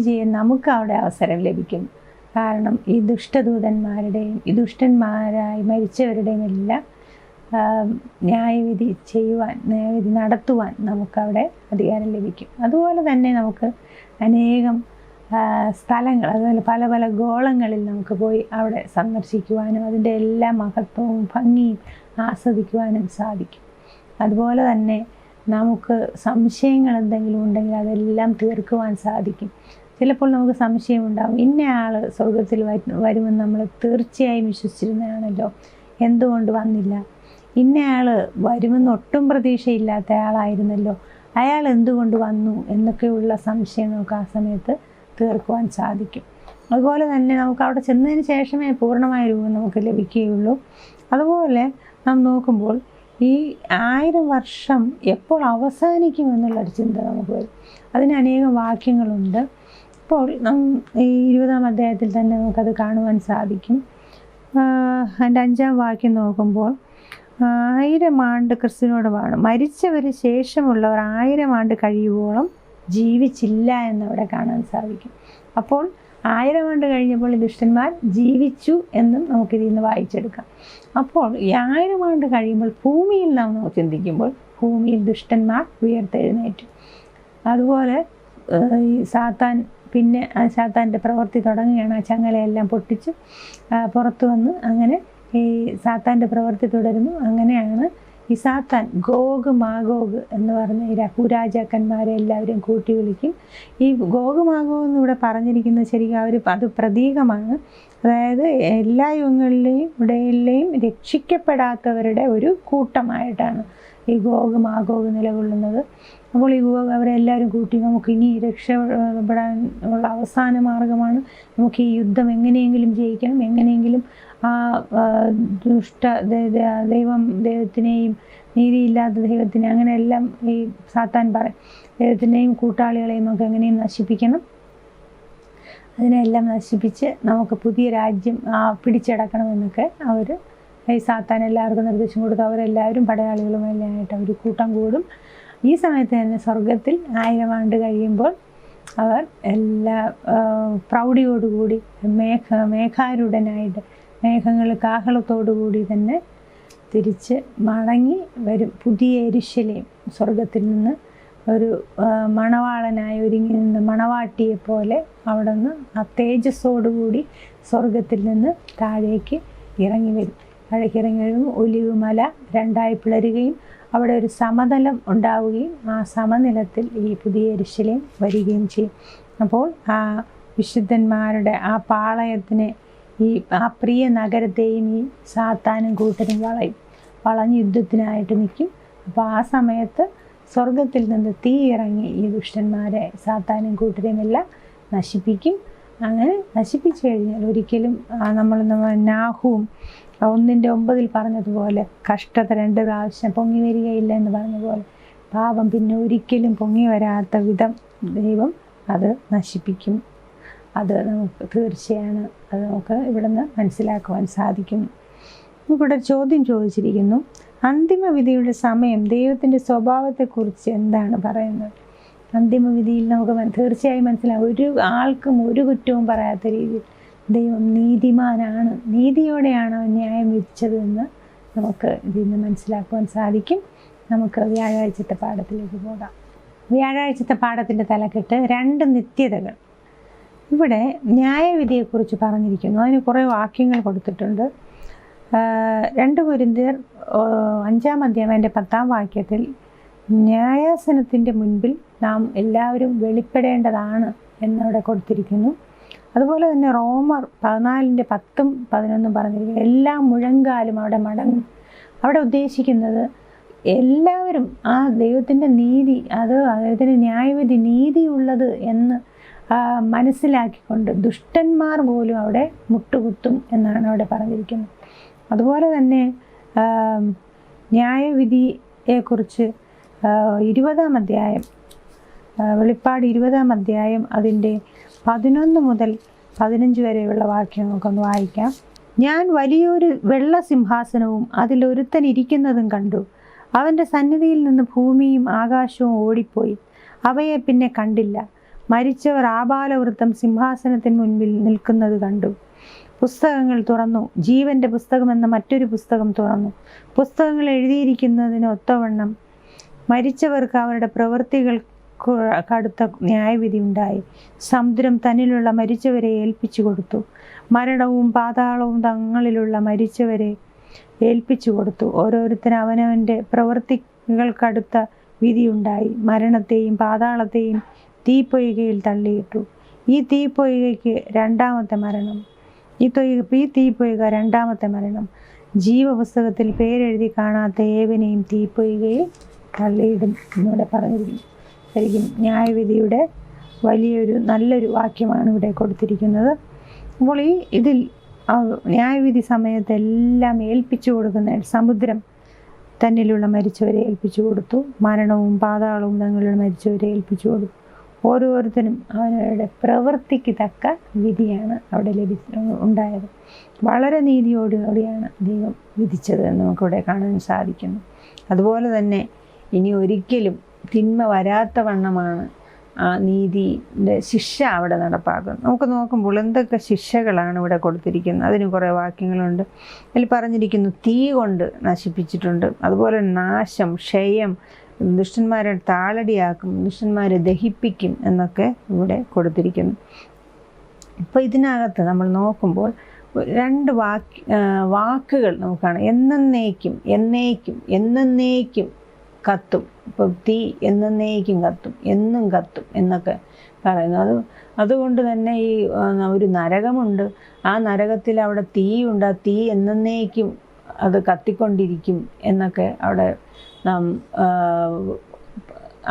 ചെയ്യാൻ നമുക്ക് അവിടെ അവസരം ലഭിക്കും. കാരണം ഈ ദുഷ്ടദൂതന്മാരുടെയും ഈ ദുഷ്ടന്മാരായി മരിച്ചവരുടെയും എല്ലാം ന്യായവിധി നടത്തുവാൻ നമുക്കവിടെ അധികാരം ലഭിക്കും. അതുപോലെ തന്നെ നമുക്ക് അനേകം സ്ഥലങ്ങൾ, അതുപോലെ പല പല ഗോളങ്ങളിൽ നമുക്ക് പോയി അവിടെ സന്ദർശിക്കുവാനും അതിൻ്റെ എല്ലാ മഹത്വവും ഭംഗിയും ആസ്വദിക്കുവാനും സാധിക്കും. അതുപോലെ തന്നെ നമുക്ക് സംശയങ്ങൾ എന്തെങ്കിലും ഉണ്ടെങ്കിൽ അതെല്ലാം തീർക്കുവാൻ സാധിക്കും. ചിലപ്പോൾ നമുക്ക് സംശയമുണ്ടാകും, ഇന്നയാൾ സ്വർഗത്തിൽ വരുമെന്ന് നമ്മൾ തീർച്ചയായും വിശ്വസിച്ചിരുന്നതാണല്ലോ, എന്തുകൊണ്ട് വന്നില്ല? ഇന്നയാൾ വരുമെന്ന് ഒട്ടും പ്രതീക്ഷയില്ലാത്ത ആളായിരുന്നല്ലോ, അയാൾ എന്തുകൊണ്ട് വന്നു എന്നൊക്കെയുള്ള സംശയം നമുക്ക് ആ സമയത്ത് തീർക്കുവാൻ സാധിക്കും. അതുപോലെ തന്നെ നമുക്ക് അവിടെ ചെന്നതിന് ശേഷമേ പൂർണ്ണമായ രൂപം നമുക്ക് ലഭിക്കുകയുള്ളൂ. അതുപോലെ നാം നോക്കുമ്പോൾ ഈ 1000 വർഷം എപ്പോൾ അവസാനിക്കും എന്നുള്ളൊരു ചിന്ത നമുക്ക് വരും. അതിന് അനേകം വാക്യങ്ങളുണ്ട്. അപ്പോൾ ഈ 20-ാം അധ്യായത്തിൽ തന്നെ നമുക്കത് കാണുവാൻ സാധിക്കും. അതിൻ്റെ 5-ാം വാക്യം നോക്കുമ്പോൾ 1000 ആണ്ട് ക്രിസ്തുവിനോട് വാണു. മരിച്ചവർ ശേഷമുള്ളവർ 1000 ആണ്ട് കഴിയുവോളം ജീവിച്ചില്ല എന്നവിടെ കാണാൻ സാധിക്കും. അപ്പോൾ 1000 ആണ്ട് കഴിഞ്ഞപ്പോൾ ഈ ദുഷ്ടന്മാർ ജീവിച്ചു എന്നും നമുക്കിതിൽ നിന്ന് വായിച്ചെടുക്കാം. അപ്പോൾ ഈ 1000 ആണ്ട് കഴിയുമ്പോൾ ഭൂമിയിൽ നാം ചിന്തിക്കുമ്പോൾ ഭൂമിയിൽ ദുഷ്ടന്മാർ ഉയർത്തെഴുന്നേറ്റു. അതുപോലെ ഈ സാത്താൻ്റെ പ്രവൃത്തി തുടങ്ങുകയാണ്. ആ ചങ്ങലയെല്ലാം പൊട്ടിച്ച് പുറത്തു വന്ന് അങ്ങനെ ഈ സാത്താൻ്റെ പ്രവൃത്തി തുടരുന്നു. അങ്ങനെയാണ് ഈ സാത്താൻ ഗോഗ് മാഗോഗ് എന്ന് പറഞ്ഞ ഈ ഭൂരാജാക്കന്മാരെ എല്ലാവരും കൂട്ടി വിളിക്കും. ഈ ഗോഗ് മാഗോഗ് എന്നിവിടെ പറഞ്ഞിരിക്കുന്നത് ശരിക്കും അത് പ്രതീകമാണ്. അതായത് എല്ലാ യുഗങ്ങളിലെയും ഇടയിലെയും രക്ഷിക്കപ്പെടാത്തവരുടെ ഒരു കൂട്ടമായിട്ടാണ് ഈ ഗോഗ് മാഗോഗ് നിലകൊള്ളുന്നത്. അപ്പോൾ ഈ അവരെല്ലാവരും കൂട്ടി നമുക്ക് ഇനി രക്ഷപ്പെടാൻ ഉള്ള അവസാന മാർഗമാണ്, നമുക്ക് ഈ യുദ്ധം എങ്ങനെയെങ്കിലും ജയിക്കണം, എങ്ങനെയെങ്കിലും ആ ദൈവത്തിനെയും നീതിയില്ലാത്ത ദൈവത്തിനെ അങ്ങനെയെല്ലാം ഈ സാത്താൻ പറയും, ദൈവത്തിനെയും കൂട്ടാളികളെയും നമുക്ക് എങ്ങനെയും നശിപ്പിക്കണം, അതിനെല്ലാം നശിപ്പിച്ച് നമുക്ക് പുതിയ രാജ്യം പിടിച്ചടക്കണമെന്നൊക്കെ അവർ ഈ സാത്താൻ എല്ലാവർക്കും നിർദ്ദേശം കൊടുത്ത് അവരെല്ലാവരും പടയാളികളുമെല്ലാം ആയിട്ട് അവർ കൂട്ടം കൂടും. ഈ സമയത്ത് തന്നെ സ്വർഗത്തിൽ 1000 ആണ്ട് കഴിയുമ്പോൾ അവർ എല്ലാ പ്രൗഢിയോടുകൂടി മേഘാരൂഢനായിട്ട് മേഘങ്ങൾ കാഹളത്തോടുകൂടി തന്നെ തിരിച്ച് മടങ്ങി വരും. പുതിയ യെരൂശലേം സ്വർഗത്തിൽ നിന്ന് ഒരു മണവാളനായി ഒരുങ്ങി നിന്ന് മണവാട്ടിയെ പോലെ അവിടെ നിന്ന് ആ തേജസ്സോടുകൂടി സ്വർഗത്തിൽ നിന്ന് താഴേക്ക് ഇറങ്ങി വരും. താഴേക്ക് ഇറങ്ങി വരുമ്പോൾ ഒലിവ് മല രണ്ടായി പിളരുകയും അവിടെ ഒരു സമതലം ഉണ്ടാവുകയും ആ സമനിലത്തിൽ ഈ പുതിയ യെരൂശലേം വരികയും ചെയ്യും. അപ്പോൾ ആ വിശുദ്ധന്മാരുടെ ആ പാളയത്തിനെ, ആ പ്രിയ നഗരത്തെയും ഈ സാത്താനും കൂട്ടരും വളഞ്ഞ് യുദ്ധത്തിനായിട്ട് നിൽക്കും. അപ്പോൾ ആ സമയത്ത് സ്വർഗത്തിൽ നിന്ന് തീ ഇറങ്ങി ഈ ദുഷ്ടന്മാരെ, സാത്താനും കൂട്ടരെയും എല്ലാം നശിപ്പിക്കും. അങ്ങനെ നശിപ്പിച്ചു കഴിഞ്ഞാൽ ഒരിക്കലും നമ്മൾ നാഹൂം 1:9 പറഞ്ഞതുപോലെ കഷ്ടത 2 പ്രാവശ്യം പൊങ്ങി വരികയില്ല എന്ന് പറഞ്ഞതുപോലെ പാപം പിന്നെ ഒരിക്കലും പൊങ്ങി വരാത്ത വിധം ദൈവം അത് നശിപ്പിക്കും. അത് നമുക്ക് തീർച്ചയാണ്. അത് നമുക്ക് ഇവിടുന്ന് മനസ്സിലാക്കുവാൻ സാധിക്കും. ഇവിടെ ചോദ്യം ചോദിച്ചിരിക്കുന്നു, അന്തിമവിധിയുടെ സമയം ദൈവത്തിൻ്റെ സ്വഭാവത്തെക്കുറിച്ച് എന്താണ് പറയുന്നത്? അന്തിമവിധിയിൽ നമുക്ക് തീർച്ചയായും മനസ്സിലാവും, ഒരു ആൾക്കും ഒരു കുറ്റവും പറയാത്ത രീതിയിൽ ദൈവം നീതിമാനാണ്, നീതിയോടെയാണ് അവൻ ന്യായം വിധിച്ചതെന്ന് നമുക്ക് ഇതിൽ നിന്ന് മനസ്സിലാക്കുവാൻ സാധിക്കും. നമുക്ക് വ്യാഴാഴ്ചത്തെ പാഠത്തിലേക്ക് പോകാം. വ്യാഴാഴ്ചത്തെ പാഠത്തിൻ്റെ തലക്കെട്ട് 2 നിത്യതകൾ. ഇവിടെ ന്യായവിധിയെക്കുറിച്ച് പറഞ്ഞിരിക്കുന്നു. അതിന് കുറേ വാക്യങ്ങൾ കൊടുത്തിട്ടുണ്ട്. 2 കൊരിന്ത്യർ 5-ാം അധ്യായം 10-ാം വാക്യത്തിൽ ന്യായാസനത്തിൻ്റെ മുൻപിൽ നാം എല്ലാവരും വെളിപ്പെടേണ്ടതാണ് എന്നവിടെ കൊടുത്തിരിക്കുന്നു. അതുപോലെ തന്നെ റോമർ 14:10-11 പറഞ്ഞിരിക്കുന്നു, എല്ലാ മുഴങ്കാലും അവിടെ മടങ്ങും. അവിടെ ഉദ്ദേശിക്കുന്നത് എല്ലാവരും ആ ദൈവത്തിൻ്റെ നീതി, അദ്ദേഹത്തിൻ്റെ ന്യായവിധി നീതിയുള്ളത് എന്ന് മനസ്സിലാക്കിക്കൊണ്ട് ദുഷ്ടന്മാർ പോലും അവിടെ മുട്ടുകുത്തും എന്നാണ് അവിടെ പറഞ്ഞിരിക്കുന്നത്. അതുപോലെ തന്നെ ന്യായവിധിയെക്കുറിച്ച് 20-ാം അധ്യായം, വെളിപ്പാട് 20-ാം അധ്യായം അതിൻ്റെ 11 മുതൽ 15 വരെയുള്ള വാക്യം നമുക്കൊന്ന് വായിക്കാം. ഞാൻ വലിയൊരു വെള്ള സിംഹാസനവും അതിലൊരുത്തൻ ഇരിക്കുന്നതും കണ്ടു. അവൻ്റെ സന്നിധിയിൽ നിന്ന് ഭൂമിയും ആകാശവും ഓടിപ്പോയി, അവയെ പിന്നെ കണ്ടില്ല. മരിച്ചവർ ആബാലവൃത്തം സിംഹാസനത്തിന് മുൻപിൽ നിൽക്കുന്നത് കണ്ടു. പുസ്തകങ്ങൾ തുറന്നു, ജീവൻ്റെ പുസ്തകം എന്ന മറ്റൊരു പുസ്തകം തുറന്നു. പുസ്തകങ്ങൾ എഴുതിയിരിക്കുന്നതിന് ഒത്തവണ്ണം മരിച്ചവർക്ക് അവരുടെ പ്രവൃത്തികൾക്കടുത്ത ന്യായവിധി ഉണ്ടായി. സമുദ്രം തന്നിലുള്ള മരിച്ചവരെ ഏൽപ്പിച്ചു കൊടുത്തു. മരണവും പാതാളവും തങ്ങളിലുള്ള മരിച്ചവരെ ഏൽപ്പിച്ചു കൊടുത്തു. ഓരോരുത്തരും അവനവൻ്റെ പ്രവൃത്തികൾക്കടുത്ത വിധിയുണ്ടായി. മരണത്തെയും പാതാളത്തെയും തീപ്പൊയ്കയിൽ തള്ളിയിട്ടു. ഈ തീപ്പൊയ്കയ്ക്ക് 2-ാമത്തെ മരണം. ഈ തീപ്പൊയ്ക 2-ാമത്തെ മരണം. ജീവപുസ്തകത്തിൽ പേരെഴുതി കാണാത്ത ഏവനെയും തീപ്പൊയ്കയിൽ തള്ളിയിടും എന്നിവിടെ പറഞ്ഞിരിക്കുന്നു. ശരിക്കും ന്യായവിധിയുടെ നല്ലൊരു വാക്യമാണ് ഇവിടെ കൊടുത്തിരിക്കുന്നത്. അപ്പോൾ ഇതിൽ ന്യായവിധി സമയത്ത് എല്ലാം ഏൽപ്പിച്ചു കൊടുക്കുന്ന സമുദ്രം തന്നിലുള്ള മരിച്ചവരെ ഏൽപ്പിച്ചു കൊടുത്തു. മരണവും പാതാളവും തങ്ങളിലുള്ള മരിച്ചവരെ ഏൽപ്പിച്ചു കൊടുത്തു. ഓരോരുത്തരും അവരുടെ പ്രവൃത്തിക്ക് തക്ക വിധിയാണ് അവിടെ ഉണ്ടായത്. വളരെ നീതിയോടുകൂടിയാണ് ദൈവം വിധിച്ചത് എന്ന് നമുക്കിവിടെ കാണാൻ സാധിക്കുന്നു. അതുപോലെ തന്നെ ഇനി ഒരിക്കലും തിന്മ വരാത്ത വണ്ണമാണ് ആ നീതിയുടെ ശിക്ഷ അവിടെ നടപ്പാക്കുന്നത്. നമുക്ക് നോക്കുമ്പോൾ എന്തൊക്കെ ശിക്ഷകളാണ് ഇവിടെ കൊടുത്തിരിക്കുന്നത്. അതിന് കുറേ വാക്യങ്ങളുണ്ട്. അതിൽ പറഞ്ഞിരിക്കുന്നു, തീ കൊണ്ട് നശിപ്പിച്ചിട്ടുണ്ട്. അതുപോലെ നാശം, ക്ഷയം, ദുഷ്ടന്മാരെ താളടിയാക്കും, ദുഷ്ടന്മാരെ ദഹിപ്പിക്കും എന്നൊക്കെ ഇവിടെ കൊടുത്തിരിക്കുന്നു. ഇപ്പോൾ ഇതിനകത്ത് നമ്മൾ നോക്കുമ്പോൾ 2 വാക്കുകൾ നമുക്കാണ്. എന്നേക്കും, എന്നേക്കും, എന്നേക്കും കത്തും. ഇപ്പം തീ എന്നേക്കും കത്തും, എന്നും കത്തും എന്നൊക്കെ പറയുന്നു. അതുകൊണ്ട് തന്നെ ഈ ഒരു നരകമുണ്ട്. ആ നരകത്തിൽ അവിടെ തീയുണ്ട്. ആ തീ എന്നേക്കും അത് കത്തിക്കൊണ്ടിരിക്കും എന്നൊക്കെ അവിടെ നാം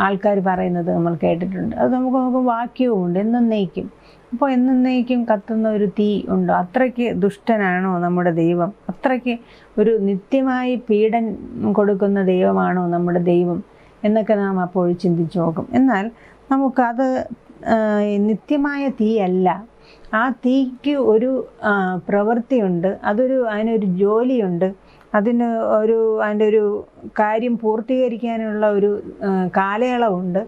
ആൾക്കാർ പറയുന്നത് നമ്മൾ കേട്ടിട്ടുണ്ട്. അത് നമുക്ക് വാക്യവുമുണ്ട്, എന്നേക്കും. അപ്പോൾ എന്നേക്കും കത്തുന്ന ഒരു തീ ഉണ്ടോ? അത്രയ്ക്ക് ദുഷ്ടനാണോ നമ്മുടെ ദൈവം? അത്രയ്ക്ക് ഒരു നിത്യമായി പീഡനം കൊടുക്കുന്ന ദൈവമാണോ നമ്മുടെ ദൈവം എന്നൊക്കെ നാം അപ്പോൾ ചിന്തിച്ച് നോക്കും. എന്നാൽ നമുക്കത് നിത്യമായ തീയല്ല. ആ തീക്ക് ഒരു പ്രവൃത്തിയുണ്ട്, അതിനൊരു ജോലിയുണ്ട്, അതിൻ്റെ ഒരു കാര്യം പൂർത്തീകരിക്കാനുള്ള ഒരു കാലയളവുണ്ട്.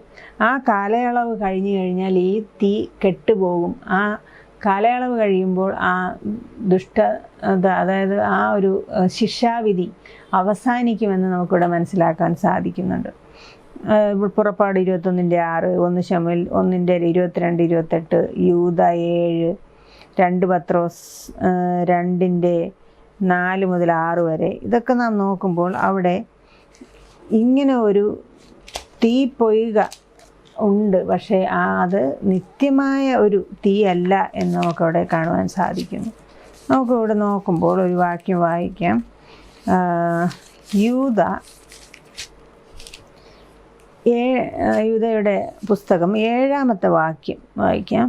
ആ കാലയളവ് കഴിഞ്ഞു കഴിഞ്ഞാൽ ഈ തീ കെട്ടുപോകും. ആ കാലയളവ് കഴിയുമ്പോൾ ആ അതായത് ആ ഒരു ശിക്ഷാവിധി അവസാനിക്കുമെന്ന് നമുക്കിവിടെ മനസ്സിലാക്കാൻ സാധിക്കുന്നുണ്ട്. പുറപ്പാട് 21:6, 1 ശമൂവേൽ 1:22, 28, യൂദ 7, 2 പത്രോസ് 2:4 മുതൽ 6 വരെ. ഇതൊക്കെ നാം നോക്കുമ്പോൾ അവിടെ ഇങ്ങനെ ഒരു തീ പൊയ്ക ഉണ്ട്. പക്ഷേ അത് നിത്യമായ ഒരു തീ അല്ല എന്ന് നമുക്കവിടെ കാണുവാൻ സാധിക്കുന്നു. നമുക്കിവിടെ നോക്കുമ്പോൾ ഒരു വാക്യം വായിക്കാം. യൂദയുടെ പുസ്തകം 7-ാമത്തെ വാക്യം വായിക്കാം.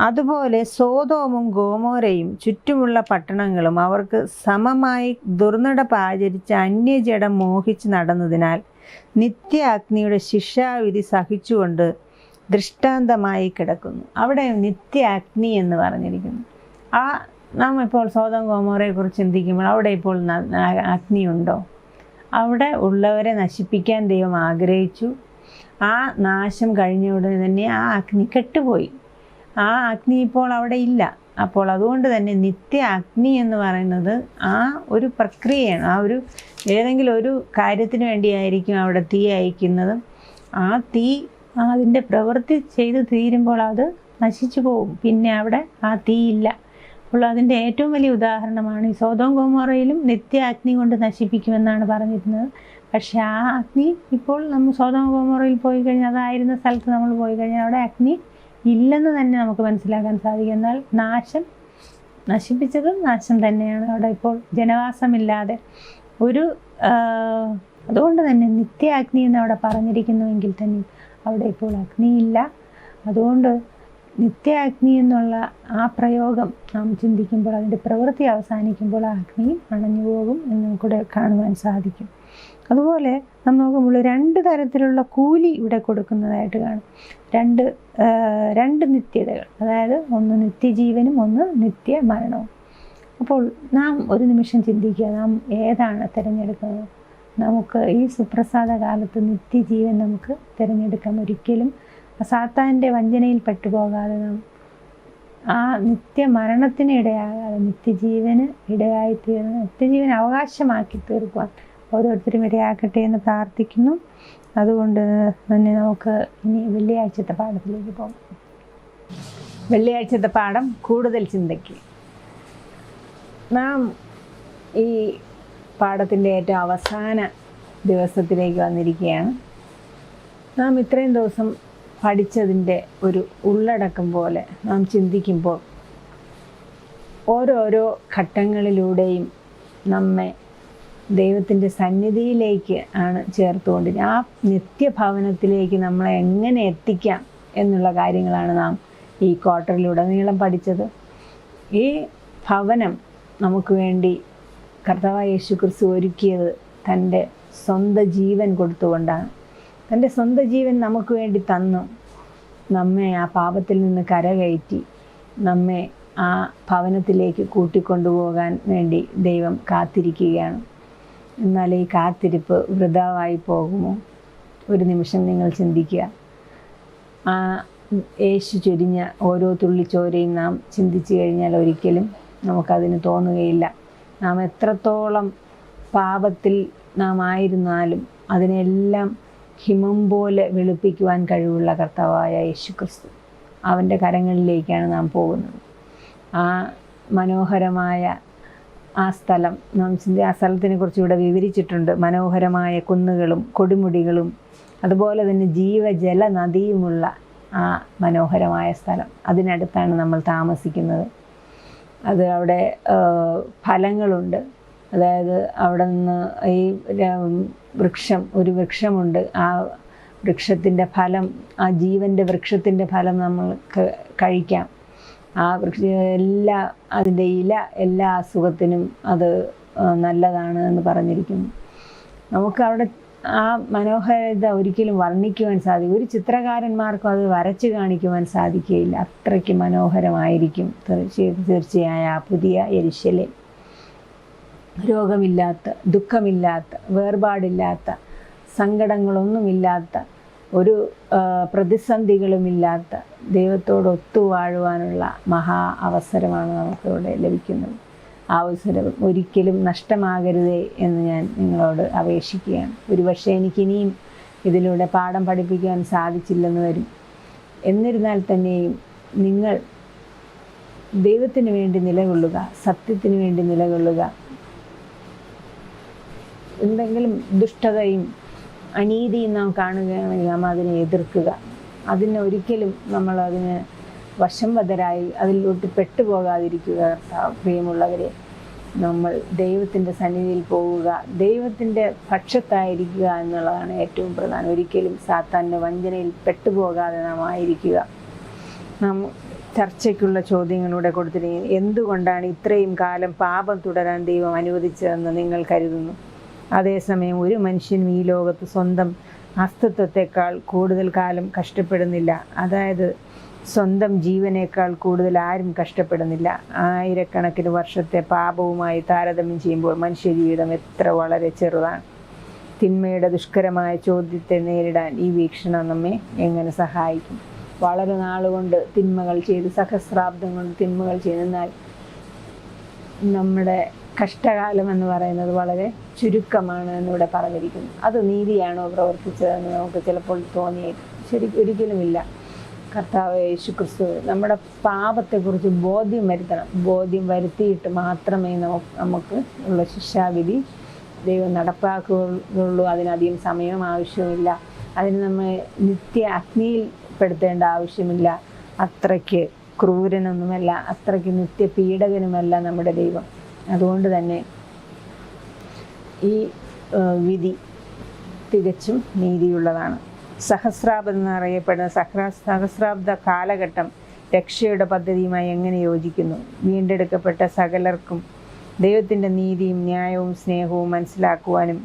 അതുപോലെ സോദോമും ഗോമോരയും ചുറ്റുമുള്ള പട്ടണങ്ങളും അവർക്ക് സമമായി ദുർനടപ്പ് ആചരിച്ച് അന്യജഡം മോഹിച്ച് നടന്നതിനാൽ നിത്യ അഗ്നിയുടെ ശിക്ഷാവിധി സഹിച്ചുകൊണ്ട് ദൃഷ്ടാന്തമായി കിടക്കുന്നു. അവിടെ നിത്യ അഗ്നി എന്ന് പറഞ്ഞിരിക്കുന്നു. നാം ഇപ്പോൾ സോദോം ഗോമോറയെക്കുറിച്ച് ചിന്തിക്കുമ്പോൾ അവിടെ ഇപ്പോൾ അഗ്നിയുണ്ടോ? അവിടെ ഉള്ളവരെ നശിപ്പിക്കാൻ ദൈവം ആഗ്രഹിച്ചു. ആ നാശം കഴിഞ്ഞ ഉടനെ തന്നെ ആ അഗ്നി കെട്ടുപോയി. ആ അഗ്നി ഇപ്പോൾ അവിടെ ഇല്ല. അപ്പോൾ അതുകൊണ്ട് തന്നെ നിത്യ അഗ്നി എന്ന് പറയുന്നത് ആ ഒരു പ്രക്രിയയാണ്. ആ ഒരു ഏതെങ്കിലും ഒരു കാര്യത്തിന് വേണ്ടിയായിരിക്കും അവിടെ തീ അയക്കുന്നതും. ആ തീ അതിൻ്റെ പ്രവൃത്തി ചെയ്ത് തീരുമ്പോൾ അത് നശിച്ചു പോകും. പിന്നെ അവിടെ ആ തീ ഇല്ല. അപ്പോൾ അതിൻ്റെ ഏറ്റവും വലിയ ഉദാഹരണമാണ് ഈ സോദോം ഗോമോറയിലും നിത്യ അഗ്നി കൊണ്ട് നശിപ്പിക്കുമെന്നാണ് പറഞ്ഞിരുന്നത്. പക്ഷേ ആ അഗ്നി ഇപ്പോൾ നമ്മൾ സോദോം ഗോമോറയിൽ പോയി കഴിഞ്ഞാൽ, അതായിരുന്ന സ്ഥലത്ത് നമ്മൾ പോയി കഴിഞ്ഞാൽ അവിടെ അഗ്നി ഇല്ലെന്ന് തന്നെ നമുക്ക് മനസ്സിലാക്കാൻ സാധിക്കും. എന്നാൽ നശിപ്പിച്ചത് നാശം തന്നെയാണ്. അവിടെ ഇപ്പോൾ ജനവാസമില്ലാതെ അതുകൊണ്ട് തന്നെ നിത്യ അഗ്നി എന്ന് അവിടെ പറഞ്ഞിരിക്കുന്നുവെങ്കിൽ തന്നെ അവിടെ ഇപ്പോൾ അഗ്നിയില്ല. അതുകൊണ്ട് നിത്യ അഗ്നി എന്നുള്ള ആ പ്രയോഗം നാം ചിന്തിക്കുമ്പോൾ അതിൻ്റെ പ്രവൃത്തി അവസാനിക്കുമ്പോൾ ആ അഗ്നി അണഞ്ഞു പോകും എന്ന് നമുക്കിവിടെ കാണുവാൻ സാധിക്കും. അതുപോലെ നാം നോക്കുമ്പോൾ 2 തരത്തിലുള്ള കൂലി ഇവിടെ കൊടുക്കുന്നതായിട്ട് കാണും. രണ്ട് നിത്യതകൾ, അതായത് ഒന്ന് നിത്യജീവനും ഒന്ന് നിത്യമരണവും. അപ്പോൾ നാം ഒരു നിമിഷം ചിന്തിക്കുക, നാം ഏതാണ് തിരഞ്ഞെടുക്കുന്നത്? നമുക്ക് ഈ സുപ്രസാദ കാലത്ത് നിത്യജീവൻ നമുക്ക് തിരഞ്ഞെടുക്കാം. ഒരിക്കലും സാത്താൻ്റെ വഞ്ചനയിൽ പെട്ടുപോകാതെ നാം ആ നിത്യമരണത്തിന് ഇടയാകാതെ നിത്യജീവന് ഇടയായിത്തീർന്ന് നിത്യജീവൻ അവകാശമാക്കി തീർക്കുവാൻ ഓരോരുത്തരും ഇടയാക്കട്ടെ എന്ന് പ്രാർത്ഥിക്കുന്നു. അതുകൊണ്ട് തന്നെ നമുക്ക് ഇനി വെള്ളിയാഴ്ചത്തെ പാഠത്തിലേക്ക് പോകാം. വെള്ളിയാഴ്ചത്തെ പാഠം കൂടുതൽ ചിന്തയ്ക്ക്. നാം ഈ പാഠത്തിൻ്റെ ഏറ്റവും അവസാന ദിവസത്തിലേക്ക് വന്നിരിക്കുകയാണ്. നാം ഇത്രയും ദിവസം പഠിച്ചതിൻ്റെ ഒരു ഉള്ളടക്കം പോലെ നാം ചിന്തിക്കുമ്പോൾ ഓരോരോ ഘട്ടങ്ങളിലൂടെയും നമ്മെ ദൈവത്തിൻ്റെ സന്നിധിയിലേക്ക് ആണ് ചേർത്തുകൊണ്ടിരിക്കുന്നത്. ആ നിത്യഭവനത്തിലേക്ക് നമ്മളെ എങ്ങനെ എത്തിക്കാം എന്നുള്ള കാര്യങ്ങളാണ് നാം ഈ ക്വാർട്ടറിലുടനീളം പഠിച്ചത്. ഈ ഭവനം നമുക്ക് വേണ്ടി കർത്താവായ യേശുക്രിസ്തു ഒരുക്കിയത് തൻ്റെ സ്വന്തം ജീവൻ കൊടുത്തുകൊണ്ടാണ്. തൻ്റെ സ്വന്തം ജീവൻ നമുക്ക് വേണ്ടി തന്നു നമ്മെ ആ പാപത്തിൽ നിന്ന് കരകയറ്റി നമ്മെ ആ ഭവനത്തിലേക്ക് കൂട്ടിക്കൊണ്ടുപോകാൻ വേണ്ടി ദൈവം കാത്തിരിക്കുകയാണ്. എന്നാൽ ഈ കാത്തിരിപ്പ് വൃഥാവായി പോകുമോ? ഒരു നിമിഷം നിങ്ങൾ ചിന്തിക്കുക. ആ യേശു ചൊരിഞ്ഞ ഓരോ തുള്ളിച്ചോരയും നാം ചിന്തിച്ചു കഴിഞ്ഞാൽ ഒരിക്കലും നമുക്കതിന് തോന്നുകയില്ല. നാം എത്രത്തോളം പാപത്തിൽ നാം ആയിരുന്നാലും അതിനെല്ലാം ഹിമം പോലെ വെളുപ്പിക്കുവാൻ കഴിവുള്ള കർത്താവായ യേശുക്രിസ്തു, അവൻ്റെ കരങ്ങളിലേക്കാണ് നാം പോകുന്നത്. ആ മനോഹരമായ ആ സ്ഥലം നാം ആ സ്ഥലത്തിനെ കുറിച്ച് ഇവിടെ വിവരിച്ചിട്ടുണ്ട്. മനോഹരമായ കുന്നുകളും കൊടുമുടികളും അതുപോലെ തന്നെ ജീവജല നദിയുമുള്ള ആ മനോഹരമായ സ്ഥലം, അതിനടുത്താണ് നമ്മൾ താമസിക്കുന്നത്. അവിടെ ഫലങ്ങളുണ്ട്. അതായത് അവിടെ നിന്ന് ഈ ഒരു വൃക്ഷമുണ്ട്. ആ വൃക്ഷത്തിൻ്റെ ഫലം, ആ ജീവൻ്റെ വൃക്ഷത്തിൻ്റെ ഫലം നമ്മൾക്ക് കഴിക്കാം. ആ അതിൻ്റെ ഇല എല്ലാ അസുഖത്തിനും അത് നല്ലതാണ് എന്ന് പറഞ്ഞിരിക്കുന്നു. നമുക്ക് അവിടെ ആ മനോഹാരിത ഒരിക്കലും വർണ്ണിക്കുവാൻ സാധിക്കും. ഒരു ചിത്രകാരന്മാർക്കും അത് വരച്ച് കാണിക്കുവാൻ സാധിക്കുകയില്ല. അത്രയ്ക്ക് മനോഹരമായിരിക്കും തീർച്ചയായ ആ പുതിയ യെരുശലേം. രോഗമില്ലാത്ത, ദുഃഖമില്ലാത്ത, വേർപാടില്ലാത്ത, സങ്കടങ്ങളൊന്നുമില്ലാത്ത, ഒരു പ്രതിസന്ധികളുമില്ലാത്ത ദൈവത്തോട് ഒത്തുവാഴുവാനുള്ള മഹാ അവസരമാണ് നമുക്കിവിടെ ലഭിക്കുന്നത്. ആ അവസരം ഒരിക്കലും നഷ്ടമാകരുതേ എന്ന് ഞാൻ നിങ്ങളോട് അപേക്ഷിക്കുകയാണ്. ഒരുപക്ഷെ എനിക്കിനിയും ഇതിലൂടെ പാഠം പഠിപ്പിക്കാൻ സാധിച്ചില്ലെന്ന് വരും. എന്നിരുന്നാൽ തന്നെയും നിങ്ങൾ ദൈവത്തിന് വേണ്ടി നിലകൊള്ളുക, സത്യത്തിന് വേണ്ടി നിലകൊള്ളുക. എന്തെങ്കിലും ദുഷ്ടതയും അനീതിയും നാം കാണുകയാണെങ്കിൽ നാം അതിനെ എതിർക്കുക. ഒരിക്കലും നമ്മളതിന് വശംവദരായി അതിലോട്ട് പെട്ടുപോകാതിരിക്കുക. പ്രിയമുള്ളവരെ, നമ്മൾ ദൈവത്തിൻ്റെ സന്നിധിയിൽ പോവുക, ദൈവത്തിൻ്റെ പക്ഷത്തായിരിക്കുക എന്നുള്ളതാണ് ഏറ്റവും പ്രധാനം. ഒരിക്കലും സാത്താൻ്റെ വഞ്ചനയിൽ പെട്ടുപോകാതെ നാം ആയിരിക്കുക. നാം ചർച്ചയ്ക്കുള്ള ചോദ്യങ്ങളിലൂടെ കൊടുത്തിരിക്കുന്നത്, എന്തുകൊണ്ടാണ് ഇത്രയും കാലം പാപം തുടരാൻ ദൈവം അനുവദിച്ചതെന്ന് നിങ്ങൾ കരുതുന്നു? അതേസമയം ഒരു മനുഷ്യനും ഈ ലോകത്ത് സ്വന്തം അസ്തിത്വത്തെക്കാൾ കൂടുതൽ കാലം കഷ്ടപ്പെടുന്നില്ല. അതായത് സ്വന്തം ജീവനേക്കാൾ കൂടുതൽ ആരും കഷ്ടപ്പെടുന്നില്ല. ആയിരക്കണക്കിന് വർഷത്തെ പാപവുമായി താരതമ്യം ചെയ്യുമ്പോൾ മനുഷ്യജീവിതം എത്ര വളരെ ചെറുതാണ്. തിന്മയുടെ ദുഷ്കരമായ ചോദ്യത്തെ നേരിടാൻ ഈ വീക്ഷണം നമ്മെ എങ്ങനെ സഹായിക്കും? വളരെ നാളുകൊണ്ട് തിന്മകൾ ചെയ്ത്, സഹസ്രാബ്ദം കൊണ്ട് തിന്മകൾ ചെയ്തെന്നാൽ നമ്മുടെ കഷ്ടകാലം എന്ന് പറയുന്നത് വളരെ ചുരുക്കമാണ് എന്നിവിടെ പറഞ്ഞിരിക്കുന്നു. അത് നീതിയാണോ പ്രവർത്തിച്ചതെന്ന് നമുക്ക് ചിലപ്പോൾ തോന്നിയേക്കും. ഒരിക്കലുമില്ല. കർത്താവ് യേശു ക്രിസ്തു നമ്മുടെ പാപത്തെക്കുറിച്ച് ബോധ്യം വരുത്തണം. ബോധ്യം വരുത്തിയിട്ട് മാത്രമേ നമുക്ക് ഉള്ള ശിക്ഷാവിധി ദൈവം നടപ്പാക്കുകയുള്ളൂ. അതിനധികം സമയം ആവശ്യമില്ല. അതിന് നമ്മൾ നിത്യ അഗ്നിയിൽ പെടുത്തേണ്ട ആവശ്യമില്ല. അത്രയ്ക്ക് ക്രൂരനൊന്നുമല്ല, അത്രയ്ക്ക് നിത്യപീഡകനുമല്ല നമ്മുടെ ദൈവം. അതുകൊണ്ട് തന്നെ ഈ വിധി തികച്ചും നീതിയുള്ളതാണ്. സഹസ്രാബ്ദം എന്നറിയപ്പെടുന്ന സഹസ്രാബ്ദ കാലഘട്ടം രക്ഷയുടെ പദ്ധതിയുമായി എങ്ങനെ യോജിക്കുന്നു? വീണ്ടെടുക്കപ്പെട്ട സകലർക്കും ദൈവത്തിൻ്റെ നീതിയും ന്യായവും സ്നേഹവും മനസ്സിലാക്കുവാനും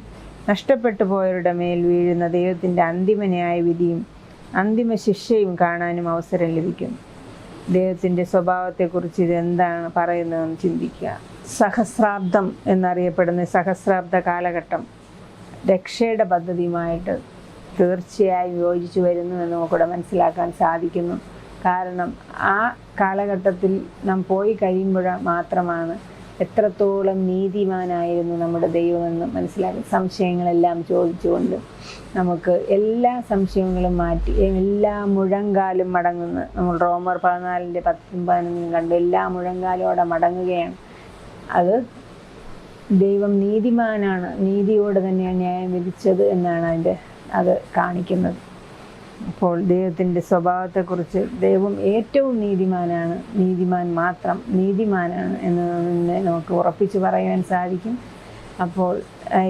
നഷ്ടപ്പെട്ടു പോയവരുടെ മേൽ വീഴുന്ന ദൈവത്തിൻ്റെ അന്തിമ ന്യായവിധിയും അന്തിമ ശിക്ഷയും കാണാനും അവസരം ലഭിക്കും. ദൈവത്തിൻ്റെ സ്വഭാവത്തെക്കുറിച്ച് ഇതെന്താണ് പറയുന്നതെന്ന് ചിന്തിക്കുക. സഹസ്രാബ്ദം എന്നറിയപ്പെടുന്ന സഹസ്രാബ്ദ കാലഘട്ടം രക്ഷയുടെ പദ്ധതിയുമായിട്ട് തീർച്ചയായും യോജിച്ചു വരുന്നു എന്ന് നമുക്കിവിടെ മനസ്സിലാക്കാൻ സാധിക്കുന്നു. കാരണം ആ കാലഘട്ടത്തിൽ നാം പോയി കഴിയുമ്പോൾ മാത്രമാണ് എത്രത്തോളം നീതിമാനായിരുന്നു നമ്മുടെ ദൈവമെന്ന് മനസ്സിലാക്കും. സംശയങ്ങളെല്ലാം ചോദിച്ചുകൊണ്ട് നമുക്ക് എല്ലാ സംശയങ്ങളും മാറ്റി എല്ലാ മുഴങ്കാലും മടങ്ങുന്നു. നമ്മൾ റോമർ 14:10-15 കണ്ടു. എല്ലാ മുഴങ്കാലോടെ മടങ്ങുകയാണ്. അത് ദൈവം നീതിമാനാണ്, നീതിയോടെ തന്നെയാണ് ന്യായം വിധിച്ചത് എന്നാണ് അത് കാണിക്കുന്നത്. അപ്പോൾ ദൈവത്തിൻ്റെ സ്വഭാവത്തെക്കുറിച്ച് ദൈവം ഏറ്റവും നീതിമാനാണ്, നീതിമാൻ മാത്രം നീതിമാനാണ് എന്ന് നമുക്ക് ഉറപ്പിച്ച് പറയാൻ സാധിക്കും. അപ്പോൾ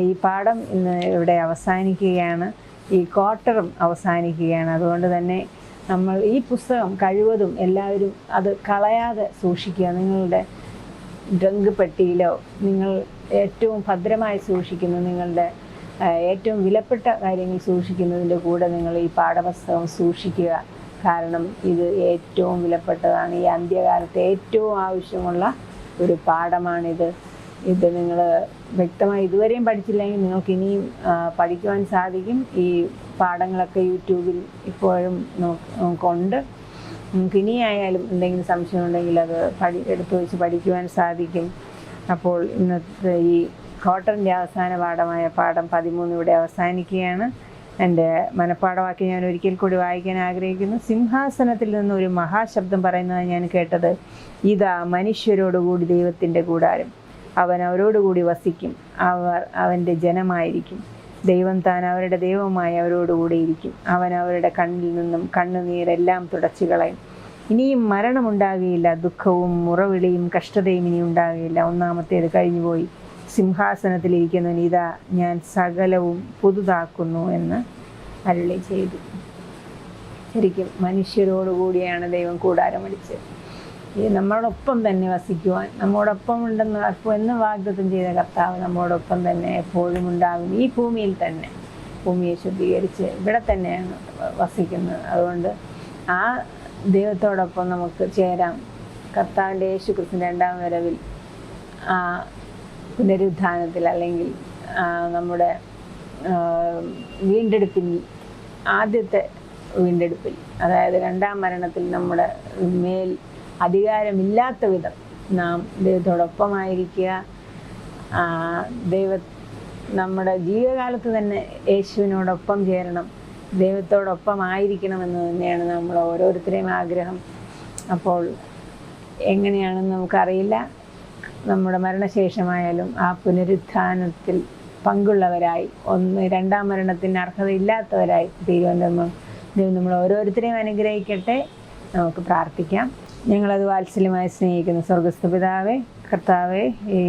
ഈ പാഠം ഇന്ന് ഇവിടെ അവസാനിക്കുകയാണ്, ഈ ക്വാർട്ടറും അവസാനിക്കുകയാണ്. അതുകൊണ്ട് തന്നെ നമ്മൾ ഈ പുസ്തകം കഴിവതും എല്ലാവരും അത് കളയാതെ സൂക്ഷിക്കുക. നിങ്ങളുടെ ഡ്രങ്ക് പെട്ടിയിലോ നിങ്ങൾ ഏറ്റവും ഭദ്രമായി സൂക്ഷിക്കുന്ന നിങ്ങളുടെ ഏറ്റവും വിലപ്പെട്ട കാര്യങ്ങൾ സൂക്ഷിക്കുന്നതിൻ്റെ കൂടെ നിങ്ങൾ ഈ പാഠപുസ്തകം സൂക്ഷിക്കുക. കാരണം ഇത് ഏറ്റവും വിലപ്പെട്ടതാണ്. ഈ അന്ത്യകാലത്ത് ഏറ്റവും ആവശ്യമുള്ള ഒരു പാഠമാണിത്. ഇത് നിങ്ങൾ വ്യക്തമായി ഇതുവരെയും പഠിച്ചില്ലെങ്കിൽ നിങ്ങൾക്ക് ഇനിയും പഠിക്കുവാൻ സാധിക്കും. ഈ പാഠങ്ങളൊക്കെ യൂട്യൂബിൽ ഇപ്പോഴും കൊണ്ട് നമുക്ക് ഇനിയായാലും എന്തെങ്കിലും സംശയം ഉണ്ടെങ്കിൽ അത് എടുത്തു വെച്ച് പഠിക്കുവാൻ സാധിക്കും. അപ്പോൾ ഇന്നത്തെ ഈ ക്വാർട്ടറിൻ്റെ അവസാന പാഠമായ പാഠം 13 ഇവിടെ അവസാനിക്കുകയാണ്. എൻ്റെ മനഃപ്പാഠമാക്കി ഞാൻ ഒരിക്കൽ കൂടി വായിക്കാൻ ആഗ്രഹിക്കുന്നു. സിംഹാസനത്തിൽ നിന്ന് ഒരു മഹാശബ്ദം പറയുന്നത് ഞാൻ കേട്ടത്, ഇതാ മനുഷ്യരോടുകൂടി ദൈവത്തിൻ്റെ കൂടാരം, അവൻ അവരോടുകൂടി വസിക്കും, അവർ അവൻ്റെ ജനമായിരിക്കും, ദൈവം താൻ അവരുടെ ദൈവമായി അവരോടുകൂടി ഇരിക്കും, അവൻ അവരുടെ കണ്ണിൽ നിന്നും കണ്ണുനീരെല്ലാം തുടച്ചു കളയും. ഇനിയും മരണമുണ്ടാകുകയില്ല, ദുഃഖവും മുറവിളിയും കഷ്ടതയും ഇനി ഉണ്ടാകുകയില്ല, ഒന്നാമത്തേത് കഴിഞ്ഞുപോയി, സിംഹാസനത്തിലിരിക്കുന്നവൻ ഇതാ ഞാൻ സകലവും പുതുതാക്കുന്നു എന്ന് അരുളി ചെയ്തു. ശരിക്കും മനുഷ്യരോടുകൂടിയാണ് ദൈവം കൂടാരമടിച്ചത്. ഈ നമ്മളോടൊപ്പം തന്നെ വസിക്കുവാൻ, നമ്മോടൊപ്പം എന്ന് വാഗ്ദത്തം ചെയ്ത കർത്താവ് നമ്മോടൊപ്പം തന്നെ എപ്പോഴും ഉണ്ടാകും. ഈ ഭൂമിയിൽ തന്നെ, ഭൂമിയെ ശുദ്ധീകരിച്ച് ഇവിടെ തന്നെയാണ് വസിക്കുന്നത്. അതുകൊണ്ട് ആ ദൈവത്തോടൊപ്പം നമുക്ക് ചേരാം. കർത്താവിൻ്റെ യേശു ക്രിസ്തുവിൻ്റെ 2ാം വരവിൽ ആ പുനരുത്ഥാനത്തിൽ അല്ലെങ്കിൽ നമ്മുടെ വീണ്ടെടുപ്പിൽ, ആദ്യത്തെ വീണ്ടെടുപ്പിൽ, അതായത് 2ാം മരണത്തിൽ നമ്മുടെ മേൽ അധികാരമില്ലാത്ത വിധം നാം ദൈവത്തോടൊപ്പമായിരിക്കുക. നമ്മുടെ ജീവിതകാലത്ത് തന്നെ യേശുവിനോടൊപ്പം ചേരണം, ദൈവത്തോടൊപ്പം ആയിരിക്കണമെന്ന് തന്നെയാണ് നമ്മൾ ഓരോരുത്തരെയും ആഗ്രഹം. അപ്പോൾ എങ്ങനെയാണെന്ന് നമുക്കറിയില്ല. നമ്മുടെ മരണശേഷമായാലും ആ പുനരുത്ഥാനത്തിൽ പങ്കുള്ളവരായി, രണ്ടാം മരണത്തിന് അർഹതയില്ലാത്തവരായി തീരുവാൻ ദൈവം നമ്മൾ ഓരോരുത്തരെയും അനുഗ്രഹിക്കട്ടെ. നമുക്ക് പ്രാർത്ഥിക്കാം. ഞങ്ങളത് വാത്സല്യമായി സ്നേഹിക്കുന്ന സ്വർഗസ്ഥ പിതാവേ, കർത്താവേ, ഈ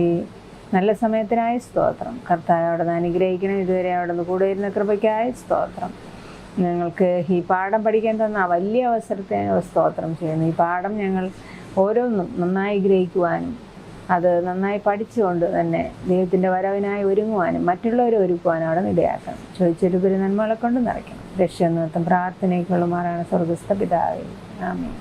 നല്ല സമയത്തിനായി സ്തോത്രം. കർത്താവ് അവിടെ നിന്ന് അനുഗ്രഹിക്കണം. ഇതുവരെ അവിടെ നിന്ന് കൂടെ ഇരുന്ന കൃപയ്ക്കായി സ്തോത്രം. ഞങ്ങൾക്ക് ഈ പാഠം പഠിക്കാൻ തന്ന ആ വലിയ അവസരത്തെ സ്തോത്രം ചെയ്യുന്നു. ഈ പാഠം ഞങ്ങൾ ഓരോന്നും നന്നായി ഗ്രഹിക്കുവാനും അത് നന്നായി പഠിച്ചുകൊണ്ട് തന്നെ ദൈവത്തിൻ്റെ വരവിനായി ഒരുങ്ങുവാനും മറ്റുള്ളവരെ ഒരുക്കുവാനും അവിടെ ഇടയാക്കണം. ചോദിച്ചൊരു നന്മകളെ കൊണ്ട് നിറയ്ക്കണം. രക്ഷ നിർത്തും പ്രാർത്ഥനയ്ക്കുള്ള മാറാണ് സ്വർഗസ്ഥ പിതാവേ. ആമേൻ.